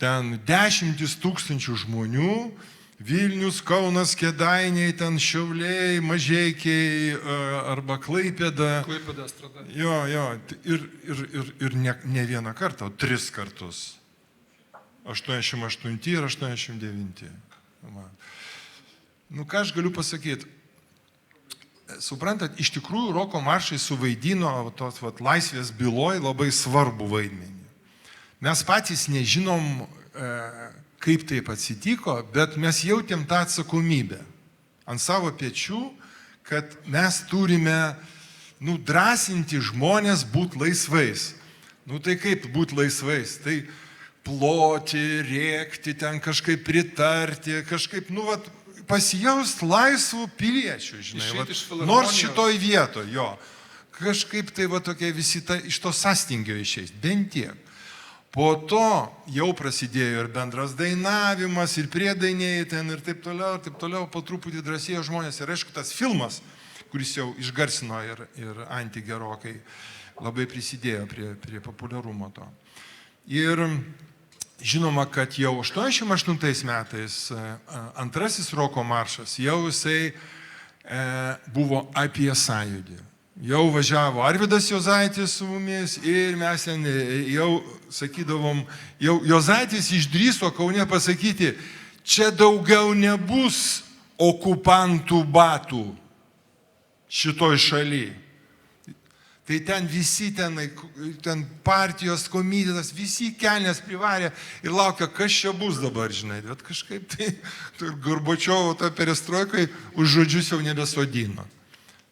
ten 10 000 žmonių, Vilnius, Kaunas, Kėdainiai, ten Šiauliai, Mažeikiai arba Klaipėda. Klaipėda strada. Jo, ir ne vieną kartą, o 3 kartus. 88 ir 89. Nu, ką aš galiu pasakyti? Suprantat, iš tikrųjų roko maršai suvaidino tos laisvės byloj labai svarbų vaidmenį. Mes patys nežinom, kaip taip atsitiko, bet mes jautėm tą atsakomybę ant savo pečių, kad mes turime, drąsinti žmonės būti laisvais. Tai kaip būti laisvais? Tai ploti, rėkti, ten kažkaip pritarti, kažkaip, pasijaust laisvų piliečių, žinai. Nors šitoj vietoj, jo. Kažkaip tai tokie visi iš to sąstingio išeis, bent tiek. Po to jau prasidėjo ir bendras dainavimas, ir priedainiai ten ir taip toliau, po truputį drąsėjo žmonės. Ir aišku, tas filmas, kuris jau išgarsino ir Antį gerokai, labai prisidėjo prie populiarumo to. Ir žinoma, kad jau 88 metais antrasis roko maršas, jau jisai buvo apie sąjūdį. Jau važiavo Arvydas Juozaitis su mumis ir mes ten jau sakydavom, jau Juozaitis išdrįso Kaune pasakyti, čia daugiau nebus okupantų batų šitoj šaly. Tai ten visi ten partijos komitetas, visi kelnes privarė ir laukia, kas čia bus dabar, žinai. Bet kažkaip tai Gorbačiovo tą perestroikai už žodžius jau nebesodino.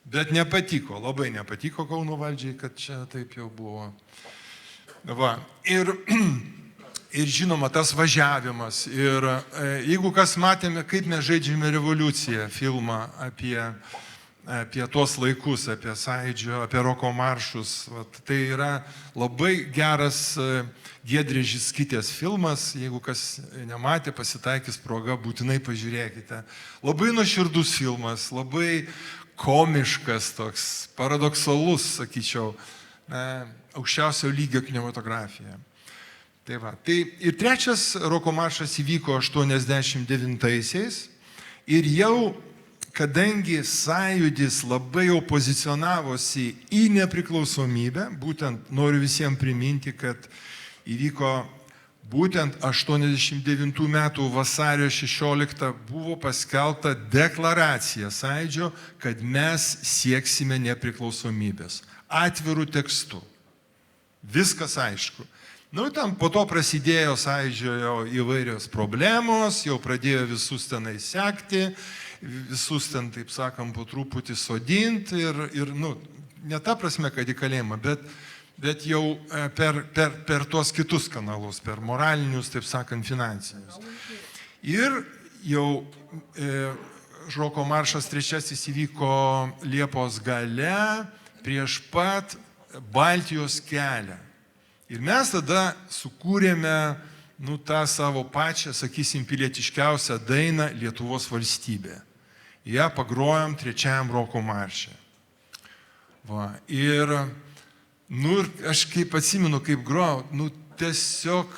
Bet nepatiko, labai nepatiko Kauno valdžiai, kad čia taip jau buvo. Va. Ir žinoma, tas važiavimas. Ir jeigu kas matėme, kaip mes žaidžiame revoliuciją, filmą apie tos laikus, apie sąjūdžio, apie roko maršus, tai yra labai geras Giedrės Žickytės filmas. Jeigu kas nematė, pasitaikys proga, būtinai pažiūrėkite. Labai nuoširdus filmas, labai komiškas, toks paradoksalus, sakyčiau, aukščiausio lygio kinematografija. Tai va. Tai ir trečias roko maršas įvyko 89-aisiais ir jau, kadangi sąjūdis labai jau pozicionavosi į nepriklausomybę, būtent noriu visiems priminti, kad įvyko būtent 89 metų vasario 16 buvo paskelbta deklaracija sąjūdžio, kad mes sieksime nepriklausomybės. Atvirų tekstų. Viskas aišku. Ten po to prasidėjo sąjūdžio įvairios problemos, jau pradėjo visus tenai sekti, visus ten, taip sakant, po truputį sodinti ir ne ta prasme, kad į kalėjimą, bet jau per tuos kitus kanalus, per moralinius, taip sakant, finansinius. Ir jau roko maršas trečiasis įvyko Liepos gale prieš pat Baltijos kelią. Ir mes tada sukūrėme tą savo pačią, sakysim, pilietiškiausią dainą Lietuvos valstybė. Ją pagrojom trečiajam roko marše. Ir aš kaip atsimenu, kaip grojau, tiesiog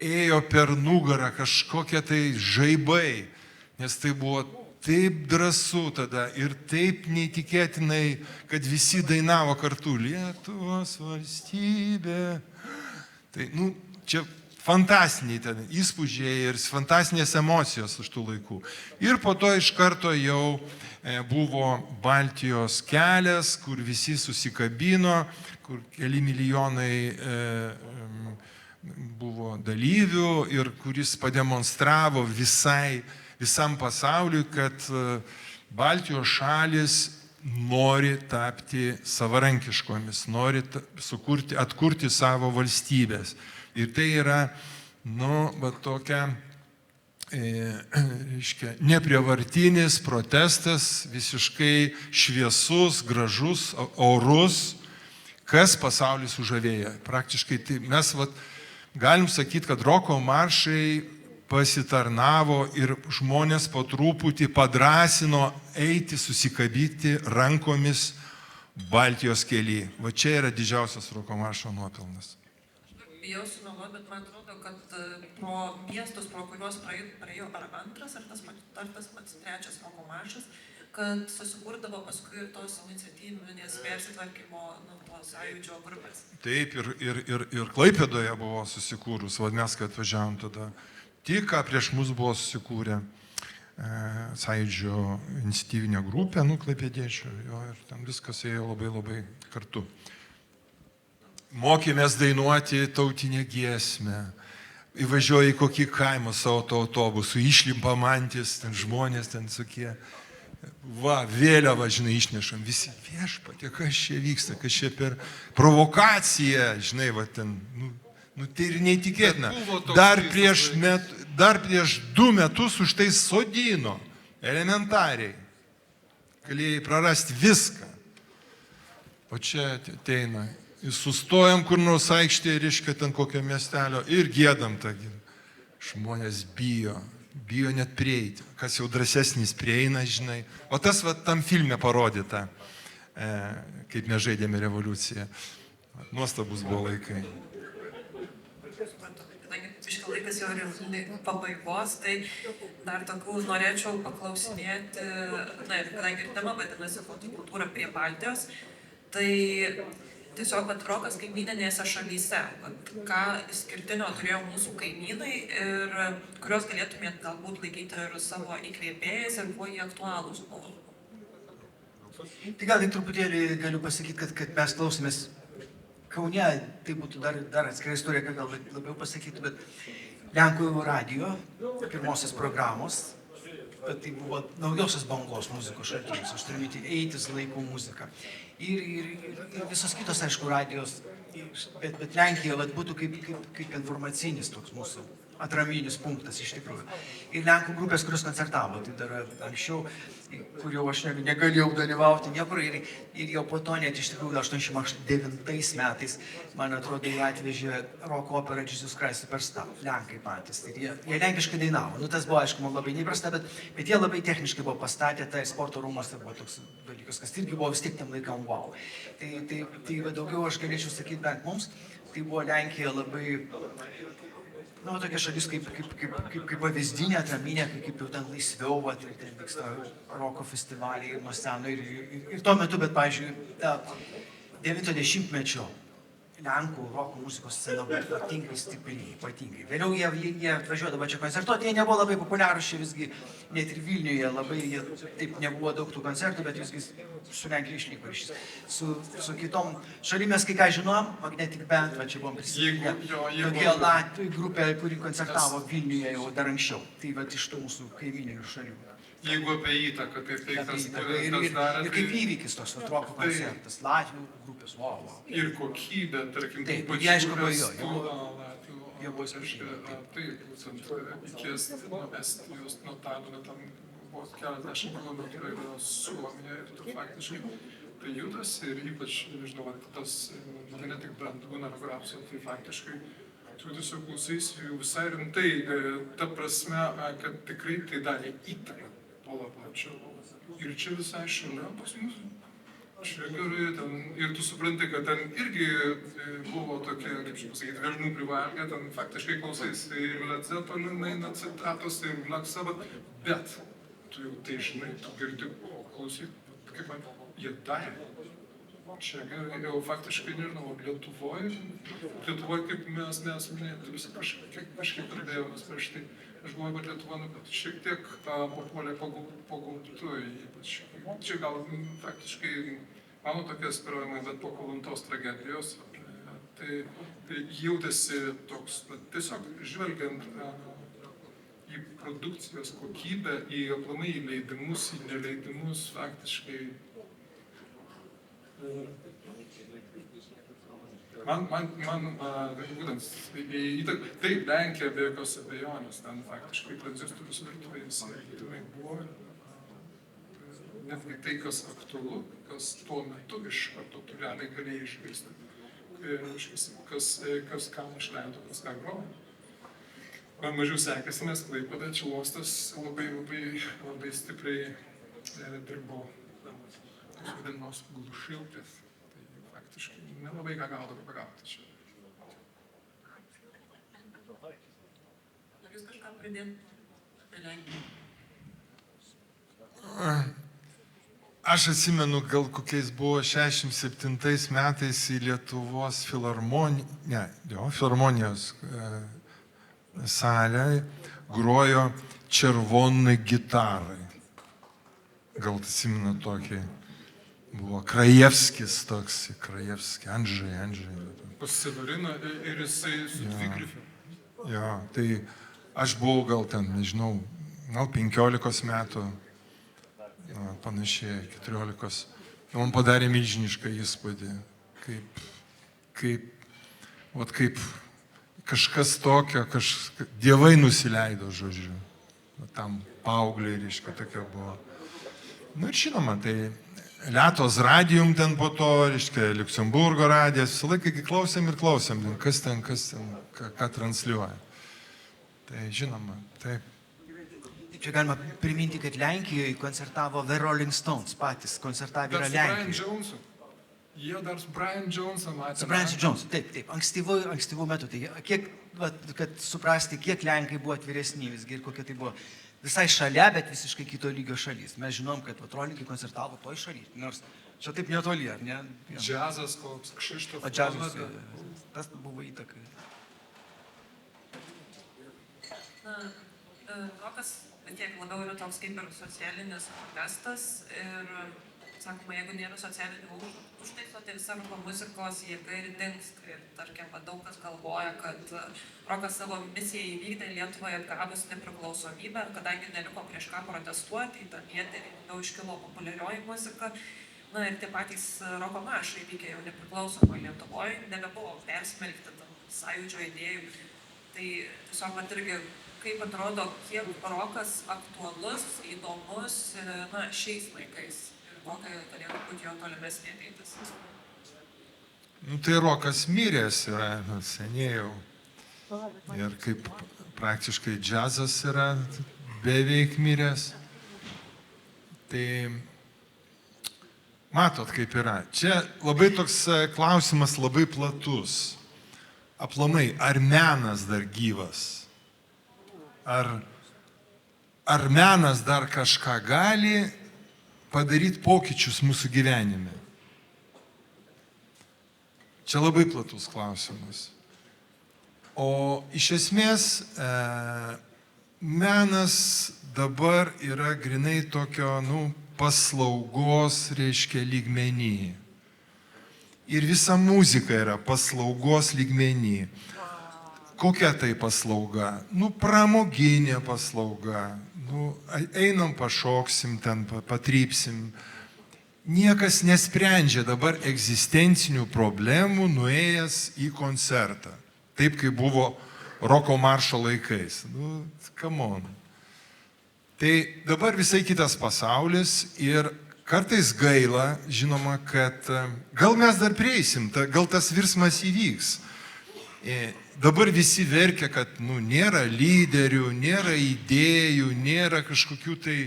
ėjo per nugarą kažkokie tai žaibai, nes tai buvo taip drąsu tada ir taip neįtikėtinai, kad visi dainavo kartu Lietuvos valstybė. Tai, čia fantastiniai ten įspūdžiai ir fantastinės emocijos iš tų laikų. Ir po to iš karto jau buvo Baltijos kelias, kur visi susikabino, kur keli milijonai buvo dalyvių ir kuris pademonstravo visam pasauliui, kad Baltijos šalis nori tapti savarankiškomis, nori atkurti savo valstybės. Ir tai yra, tokia, neprievartinis protestas, visiškai šviesus, gražus, orus, kas pasaulį sužavėja. Praktiškai tai mes galim sakyti, kad roko maršai pasitarnavo ir žmonės po truputį padrasino eiti, susikabyti rankomis Baltijos kely. Čia yra didžiausias roko maršo nuopelnas. Bijau sumeluoti, bet man atrodo, kad pro miestus, pro kuriuos praėjo ar antras, ar tas pats trečias roko maršas, kad susikurdavo paskui ir tos iniciatyvinės persitvarkymo sąjūdžio grupės. Taip, ir Klaipėdoje buvo susikūrus, mes, kad atvažiavom tada. Tik ką prieš mus buvo susikūrę sąjūdžio iniciatyvinė grupė, klaipėdiečių, ir ten viskas ėjo labai labai kartu. Mokėmės dainuoti tautinę giesmę, įvažiuoja į kokį kaimą savo autobusu, išlimpa mantis, ten žmonės ten tokie, vėliavą, išnešam, visi viešpatie, kas čia vyksta, kas čia per provokaciją, ten, tai ir neįtikėtina. Dar prieš 2 metus už tai sodino, elementariai, galėjai prarasti viską. O čia ateina. Sustojam kur nors aikštėje, reiškia ten kokio miestelio ir giedam tą gidą. Žmonės bijo net prieiti. Kas jau drąsesnis prieina, O tas tam filme parodyta, kaip mes žaidėme revoliuciją. Nuostabus buvo laikai. Kadangi laikas jau yra pabaigos, tai dar tokių norėčiau paklausinėti, kadangi ir tema vadinasi kultūra prie Baltijos, tai tiesiog rokas kaimyninėse šalyse, ką išskirtinio turėjo mūsų kaimynai ir kurios galėtumėt galbūt laikyti ir savo įkvėpėjais ir kuo jie aktualūs buvo. Tai gal tik truputėlį galiu pasakyti, kad mes klausėmės Kaune, tai būtų dar atskira istorija, ką gal labiau pasakytų, bet Lenkų radijo pirmosios programos, bet tai buvo naujosios bangos muzikos šaltinis, aš turiu minti 80 laikų muziką. Ir visos kitos, aišku, radijos, bet Lenkija būtų kaip informacinis toks mūsų atraminis punktas iš tikrųjų. Ir Lenkų grupės, kurios koncertavo, tai dar anksčiau, kur jau aš negalėjau dalyvauti niekur ir jau po to net iš tikrųjų 89 metais, man atrodo, jie atvežė roko operą Jesus Christ Superstar, Lenkai patys. Ir jie lenkiškai dainavo. Tas buvo, aišku, man labai neįprasta, bet jie labai techniškai buvo pastatę, tai sporto rūmose buvo toks dalykas, kas irgi buvo vis tiek tam laikam wow. Tai daugiau aš galėčiau sakyti bent mums, tai buvo Lenkija labai tokia šalis kaip pavyzdinė, atraminė, kaip jau ten laisviau, ten vyksta roko festivaliai nuo seno ir tuo metu, bet, pavyzdžiui, 90-mečio Lenkų roko muzikos scena buvo ypatingai stipri, ypatingai. Vėliau jie atvažiuodavo čia koncertuoti, jie nebuvo labai populiarūs čia visgi, net ir Vilniuje labai, taip nebuvo daug tų koncertų, bet visgi su Lenkija išliko ryšys. Su kitom šalimis, kai ką žinojom, Magnetic Band, čia buvom prisiminę, tokia Latvių grupė, kuri koncertavo Vilniuje jau dar anksčiau, tai iš tų mūsų kaimyninių šalių. Jeigu apie įtaką, tai tas darė. Ir kaip įvykis tos roko koncertas, Latvių grupės, wow. Ir kokybė, tarkim, taip, jie aišku buvo jie buvo taip, būtent iki Estijos, nuo Talino, tam vos keliasdešimt kilometrų yra Suomija ir tu faktiškai tai judasi ir ypač, nežinau, tas ne tik Brandūno ar Grapso, tai faktiškai tu tiesiog klausaisi jų visai rimtai, ta prasme, kad tikrai tai darė įtaką Polapačio. Ir čia visai šalia pas mus. Čia gerai, ir tu supranti, kad ten irgi buvo tokie, kaip čia pasakyti, velnių privalgę, ten faktiškai klausaisi ir Led Zeppelin eina citatos, ir Black Sabbath, bet tu jau tai žinai, tu girdi, klausyk, kaip man, jie darė. Čia gerai, jau faktiškai nežinau, Lietuvoje, kaip mes minėjome, visi kažkiek kalbėjomės prieš tai, aš galvoju, kad Lietuva šiek tiek papuolė pagautu, ypač. Čia gal faktiškai mano tokie aspiravimai, bet po Kalantos tragedijos, tai jautėsi toks, tiesiog žvelgiant į produkcijos kokybę, į aplamai į leidimus, į neleidimus, faktiškai. Man būtent, taip, Lenkija be jokios abejonės, ten faktiškai tranzistorius virtuvėje visai buvo. Netgi tai, kas aktualu, kas tuo metu iš karto tu realiai galėjai išgirsti, kas kam išleido, kas ką grojo. Man mažiau sekėsi, nes Klaipėda, Čiuostas labai stipriai dirbo tos vadinamos glušilkės. Tai faktiškai nelabai ką gaudavo pagauti čia. Ar jūs kažką pridėt? Lenkija. Aš atsimenu, gal kokiais buvo 67 metais į Lietuvos filharmonijos salę grojo červonai gitarai. Gal atsimenu tokį. Buvo Krajevskis toks, Andžai. Pasidorino ir jisai su dvigrifiu. Jo, tai aš buvau gal ten, nežinau, gal 15 metų. Panašiai, 14. Man padarė milžinišką įspūdį, kaip kažkas tokio, dievai nusileido, žodžiu. Tam paaugliai, reiškia, tokia buvo. Ir žinoma, tai Lietos radijum ten po to, reiškia, Liuksemburgo radijas, visą laiką klausėm, kas ten, ką transliuoja. Tai žinoma, taip. Čia galima priminti, kad Lenkijoje koncertavo The Rolling Stones, patys koncertavę yra Lenkijoje. Jie dar su Brian Jones'u matė. Su Brian Jones'u, taip, ankstyvų metų. Tai kiek, kad suprasti, kiek Lenkai buvo atviresni visgi ir kokia tai buvo visai šalia, bet visiškai kito lygio šalis. Mes žinom, kad Rollingai koncertavo toj šaly, nors čia taip netoli, ar ne? Džiazas, koks Kšištofas. O džiazas, tas buvo įtaka. Rokas tiek labiau yra toks kaip ir socialinis protestas ir, sakoma, jeigu nėra socialinių užtaiso, tai visa roko muzikos jėga ir dingsta. Ir, tarkim, daug kas galvoja, kad rokas savo misiją įvykdė Lietuvoje atgavus nepriklausomybę, kadangi neliko prieš ką protestuoti, į tą vietą jau iškilo populiarioji muzika. Na ir tie patys roko maršai vykę jau nepriklausomoje Lietuvoje, nebebuvo persmelkti sąjūdžio idėjų. Tai tiesiog man irgi kaip atrodo, kiek rokas aktualus, įdomus šiais laikais ir kokia galėtų būti jo tolimesnė ateitis. Tai rokas miręs yra seniai jau. Ir kaip praktiškai džiazas yra beveik miręs. Tai matot, kaip yra. Čia labai toks klausimas labai platus. Aplamai, ar menas dar gyvas? Ar menas dar kažką gali padaryti pokyčius mūsų gyvenime? Čia labai platus klausimas. O iš esmės menas dabar yra grinai tokio, paslaugos, reiškia, lygmenį. Ir visa muzika yra paslaugos lygmenį. Kokia tai paslauga? Pramoginė paslauga. Einam, pašoksim, ten patrypsim. Niekas nesprendžia dabar egzistencinių problemų nuėjęs į koncertą. Taip, kaip buvo roko maršo laikais. Come on. Tai dabar visai kitas pasaulis ir kartais gaila, žinoma, kad gal mes dar prieisim, gal tas virsmas įvyks. Dabar visi verkia, kad nėra lyderių, nėra idėjų, nėra kažkokių tai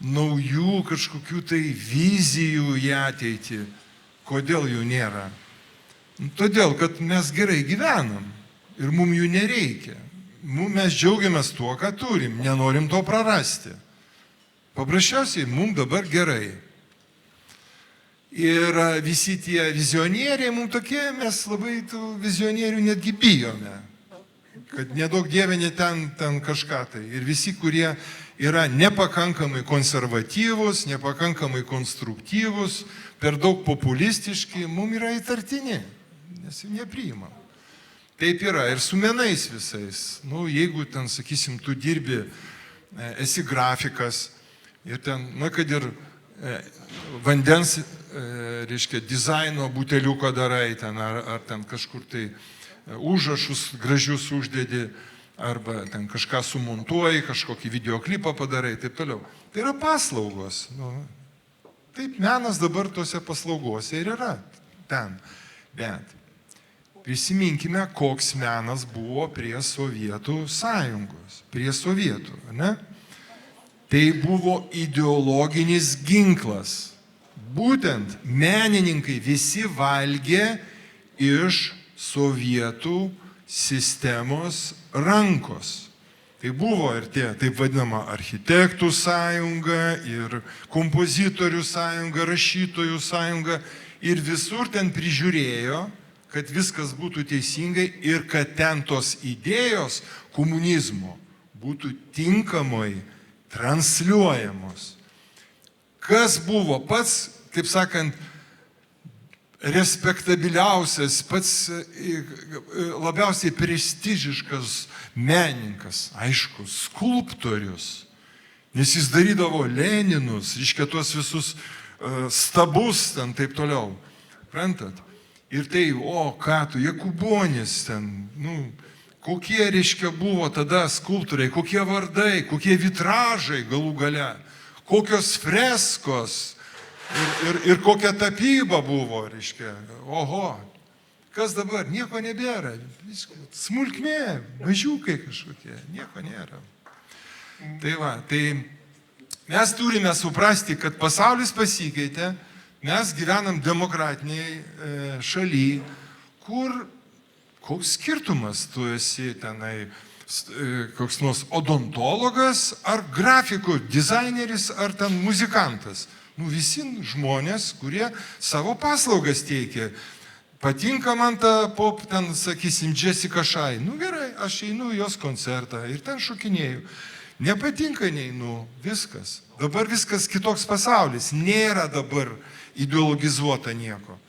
naujų, kažkokių tai vizijų į ateitį. Kodėl jų nėra? Todėl, kad mes gerai gyvenam ir mums jų nereikia. Mes džiaugiamės tuo, ką turim, nenorim to prarasti. Paprasčiausiai, mums dabar gerai. Ir visi tie vizionieriai, mums tokie, mes labai tų vizionierių netgi bijome. Kad nedaug dievė ne ten kažką tai. Ir visi, kurie yra nepakankamai konservatyvūs, nepakankamai konstruktyvūs, per daug populistiški, mums yra įtartini, nes jų nepriimam. Taip yra ir su menais visais. Jeigu ten, sakysim, tu dirbi, esi grafikas ir ten, kad ir vandens, reiškia, dizaino buteliuką darai ten, ar ten kažkur tai užrašus gražius uždedi, arba ten kažką sumontuoji, kažkokį videoklipą padarai, taip toliau. Tai yra paslaugos. Taip, menas dabar tose paslaugose ir yra ten. Bet prisiminkime, koks menas buvo prie Sovietų sąjungos, prie Sovietų, ne? Tai buvo ideologinis ginklas. Būtent menininkai visi valgė iš Sovietų sistemos rankos. Tai buvo ir tie, taip vadinama, architektų sąjunga, ir kompozitorių sąjunga, rašytojų sąjunga, ir visur ten prižiūrėjo, kad viskas būtų teisingai ir kad ten tos idėjos komunizmo būtų tinkamai transliuojamos. Kas buvo pats, taip sakant, respektabiliausias, pats labiausiai prestižiškas menininkas, aišku, skulptorius, nes jis darydavo Leninus, reiškia tuos visus stabus ten taip toliau, prantat? Ir tai, ką tu, Jakubonis ten, kokie, reiškia, buvo tada skulptoriai, kokie vardai, kokie vitražai galų gale, kokios freskos ir kokia tapyba buvo, reiškia, oho. Kas dabar? Nieko nebėra. Smulkmė, mažiukai kažkokie, nieko nėra. Tai va, tai mes turime suprasti, kad pasaulis pasikeitė, mes gyvenam demokratiniai šaly, kur koks skirtumas, tu esi tenai koks nors odontologas, ar grafikų dizaineris, ar ten muzikantas. Visi žmonės, kurie savo paslaugas teikia. Patinka man ta pop, ten, sakysim, Jessica Shai. Gerai, aš einu į jos koncertą ir ten šokinėjau. Nepatinka, neinu, viskas. Dabar viskas kitoks pasaulis. Nėra dabar ideologizuota nieko.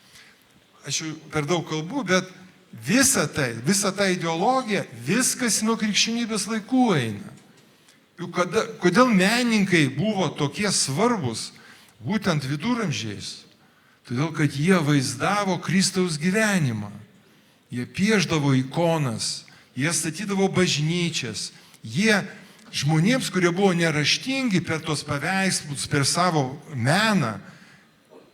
Aš jau per daug kalbu, bet visa ta ideologija, viskas nuo krikščionybės laikų eina. Kodėl menininkai buvo tokie svarbus būtent viduramžiais? Todėl, kad jie vaizdavo Kristaus gyvenimą. Jie pieždavo ikonas, jie statydavo bažnyčias. Jie žmonėms, kurie buvo neraštingi, per tos paveikslus, per savo meną,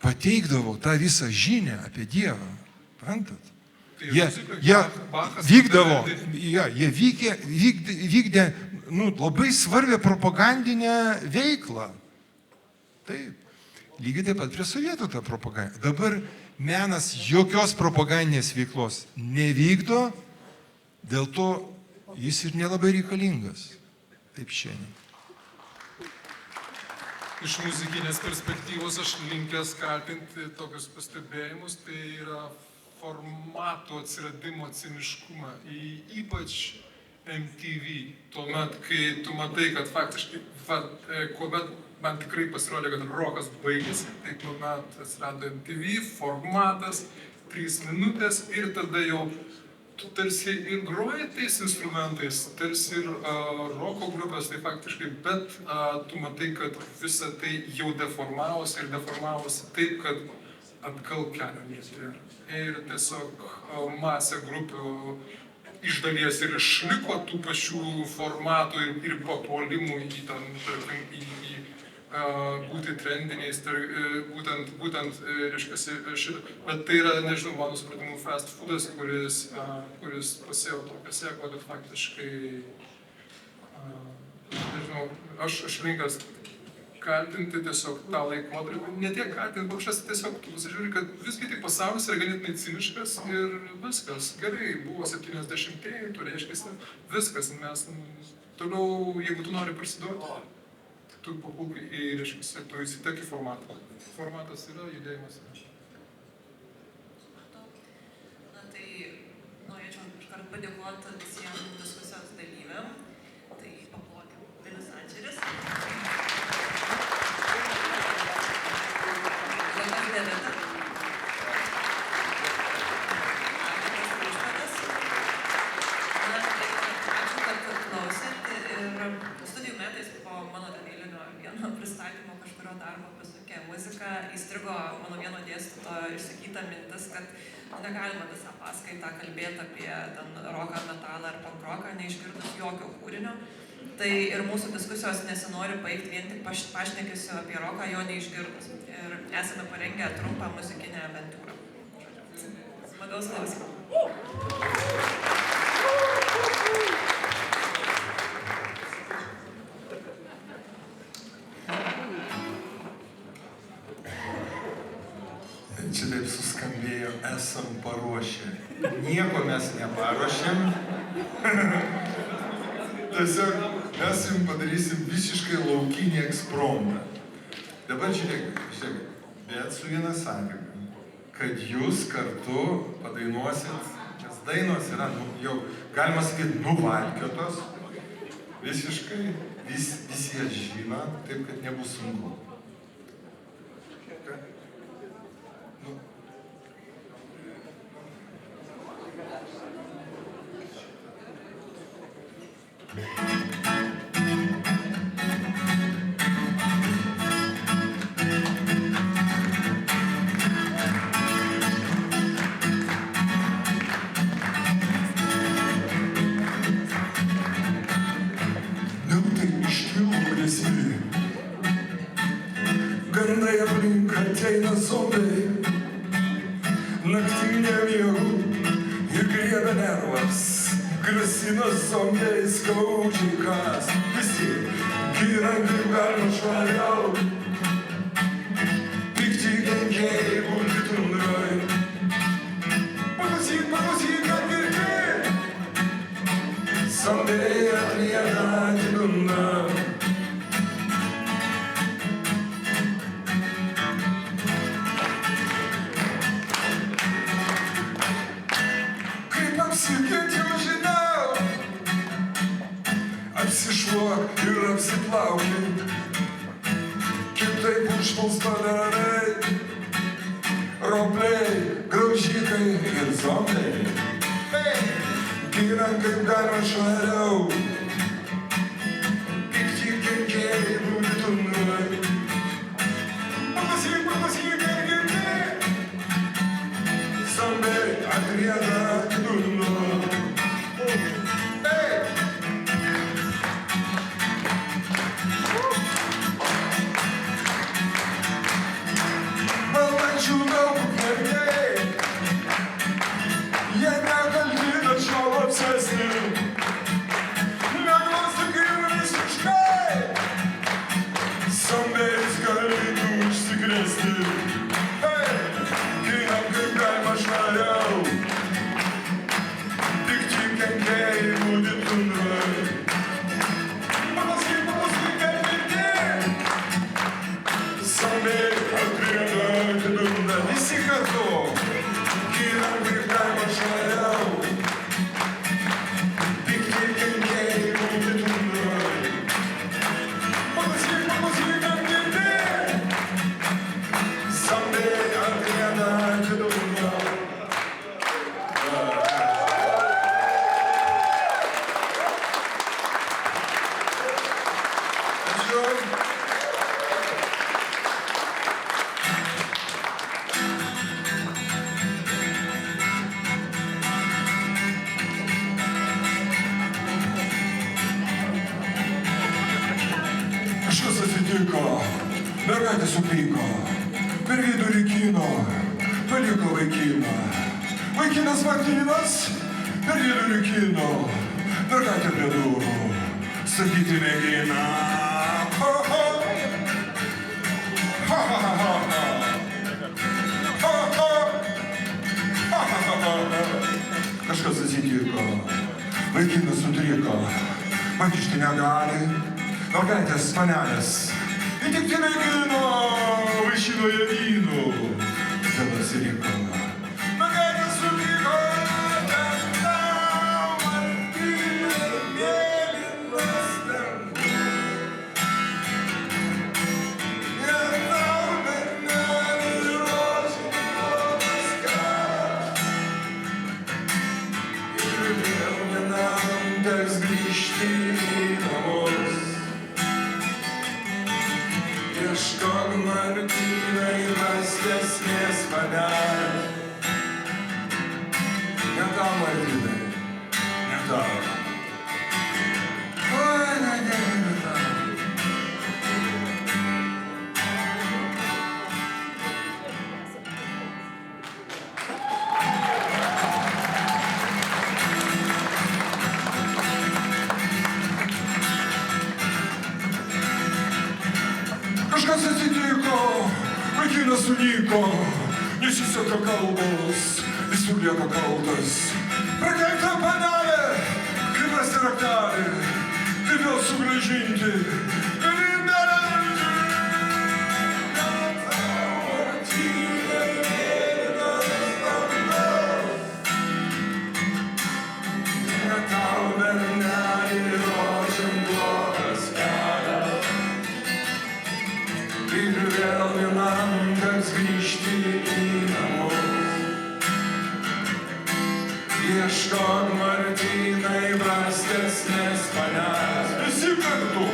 pateikdavo tą visą žinią apie Dievą. Prantat? Jie vykdė labai svarbią propagandinę veiklą. Taip. Lygiai taip pat prie sovietų ta propaganda. Dabar menas jokios propagandinės veiklos nevykdo, dėl to jis ir nelabai reikalingas. Taip šiandien. Iš muzikinės perspektyvos aš linkęs kaltinti tokius pastebėjimus, tai yra formatų atsiradimo ciniškumą, ypač MTV. Tuomet, kai tu matai, kad faktiškai, kuomet man tikrai pasirodė, kad rokas baigėsi, tai tuomet atsirado MTV, formatas, 3 minutės ir tada jau tu tarsi ir groji tais instrumentais, tarsi ir roko grupės, tai faktiškai, bet tu matai, kad visa tai jau deformavosi taip, kad atgal kelio nėra. Ir tiesiog masė grupių iš dalies ir išliko tų pačių formatų ir papuolimų į ten, tarkim, būti trendiniais, būtent, reiškia, šitą. Bet tai yra, nežinau, mano supratimu, fast foodas, kuris pasėjo tokią sėklą, bet faktiškai, nežinau, aš linkęs kaltinti tiesiog tą laikotarpį, ne tiek kaltinti, bet aš tiesiog pasižiūriu, kad visgi tik pasaulis yra ganėtinai ciniškas ir viskas. Gerai, buvo 70-ieji, tu reiškia, viskas, mes toliau, jeigu tu nori parsiduoti, tu papulk į, reiškia, tu įsitek į formatą. Formatas yra, judėjimas yra. Na tai norėčiau iškart padėkoti visiems diskusijos dalyviam. Tai paplokim Vilius Andžeris. Pristatymo kažkurio darbo apie sunkią muziką įstrigo mano vieno dėstytojo išsakyta mintis, kad negalima visą paskaitą kalbėti apie ten roką, metalą ar punk-roką, neišgirdus jokio kūrinio. Tai ir mūsų diskusijos nesinori baigti vien tik pašnekesiu apie roką, jo neišgirdus. Ir esame parengę trumpą muzikinę aventūrą. Smagaus klausymo. Čia taip suskambėjo, esam paruošę. Nieko mes neparuošėm. Tiesiog mes jums padarysim visiškai laukinį ekspromtą. Dabar žiūrėkit, bet su viena sąlyga, kad jūs kartu padainuosit, nes dainos yra, jau galima sakyti, nuvalkiotos, visiškai, visi jas žino, taip kad nebus sunku. Gandai aplink ateina zombiai, naktį nemiegu ir griebia nervas, grasina zombiai skaudžiai kas. Visi gyvenam kaip galima švariau, pikti kenkėjai guli tundroj. Paklausyk, kad girdi, zombiai atlieka atidunda. Apsišluok ir apsiplaukink, kitaip užpuls padarai, ropliai, graužikai ir zombiai. Gyvenk kaip galima švariau, pikti kenkėjai guli tundroj. Paklausyk, kad girdi, zombiai atlieka atidunda. Zombiais galėtų užsikrėsti. Gyvenam kaip galima švariau, pikti kenkėjai guli tundroj. Paklausyk, kad girdi, zombiai atlieka atidunda. Visi kartu, gyvenam kaip galima švariau, pikti kenkėjai guli tundroj. Paklausyk, kad girdi, zombiai atlieka atidunda. susitiko, mergaitė supyko, per vidurį kino paliko vaikiną. Vaikinas Martynas per vidurį kino, mergaitė prie durų statyti mėgina. Ha, ha. Ha, ha, ha, ha, ha. Ha, ha. Ha, ha, ha, ha. Kažkas atsitiko, vaikinas sutriko, pakišti negali, mergaitės panelės įtikti mėgino, vaišinoje vynu, tada atsiriko. Mergaitės sutriko, ten tau Martynai mėlynas dangus. Ir tau bernelį rožinis kelias. Ir vėl vienam teks grįžti į namus. Ieškok Martynai prastesnės panelės. Ne tau, Martynai, ne tau. Oi, ne tau. Kažkas atsitiko, vaikinas sunyko, nesiseka kalbos, visur lieka kaltas. Prakeikta panelė, kaip rasti raktelį, kaip vėl sugrąžinti. Ir nelemti. Martynai mėlynas dangus. Ne tau bernelį rožėm blogas kelias. Ir vėl vienam teks grįžti į namus. Ieškok Martynai prastesnės panelės. Visi kartu.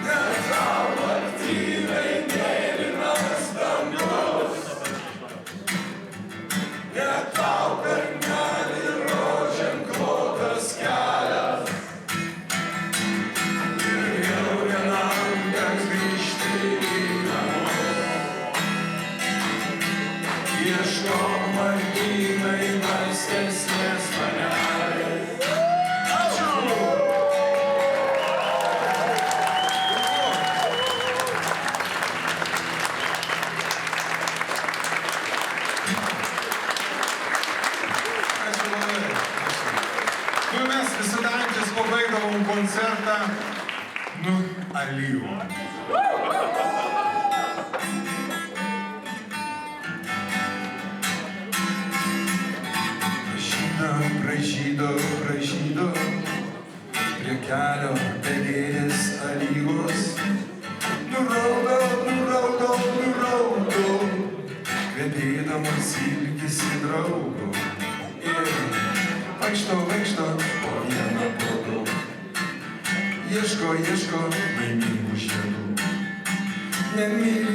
Ne tau, Martynai, mėlynas dangus. Ne tau, bernelį rožėm klotas kelias. Ir vėl vienam teks grįžti į namus. Ieškok Martynai prastesnės panelės. Ačiū! Ačiū labai. Nu, mes visada antis pabaigdavom koncertą, alyvų. Pražydo, prie kelio pelėdės alyvos. Nuraudo, kvepėdamas ilgisi draugo. Ir vaikšto po vieną podu. Ieško laimingų žiedų. Nemyli,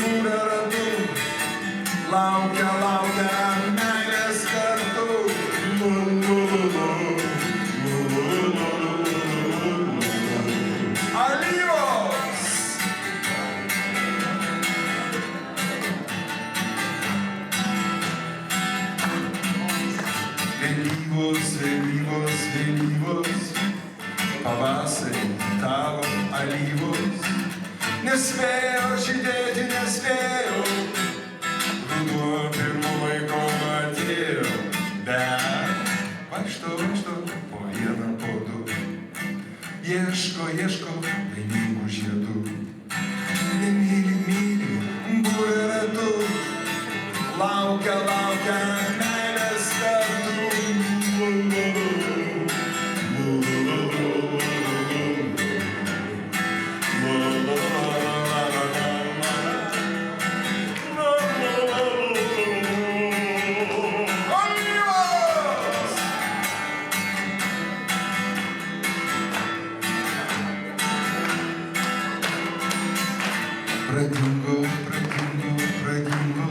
būra ratu. Laukia meilės kartu. Alyvos! Vėlyvos, pavasarį tavo alyvos. Nespėjo žydėti, ruduo pirmo vaiko atėjo. Bet vaikšto po vieną podu. Ieško laimingų žiedų. Nemyli, būra ratu. Laukia meilės kartu. Pradingo,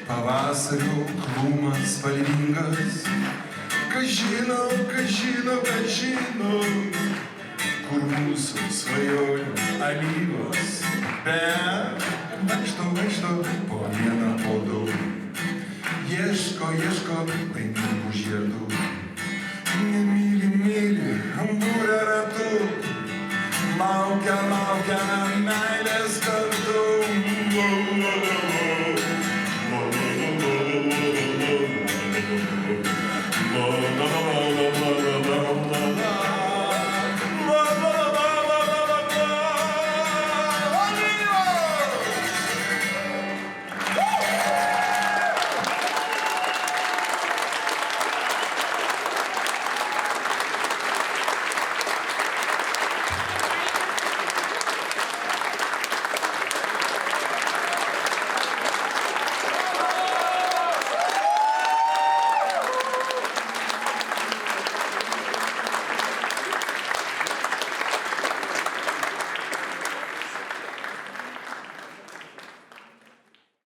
pavasario krūmas spalvingas. Kas žino, kur mūsų svajonių alyvos. Bet vaikšto po vieną po du, ieško laimingų žiedų. Myli, būrė ratu, laukia meilės kartu.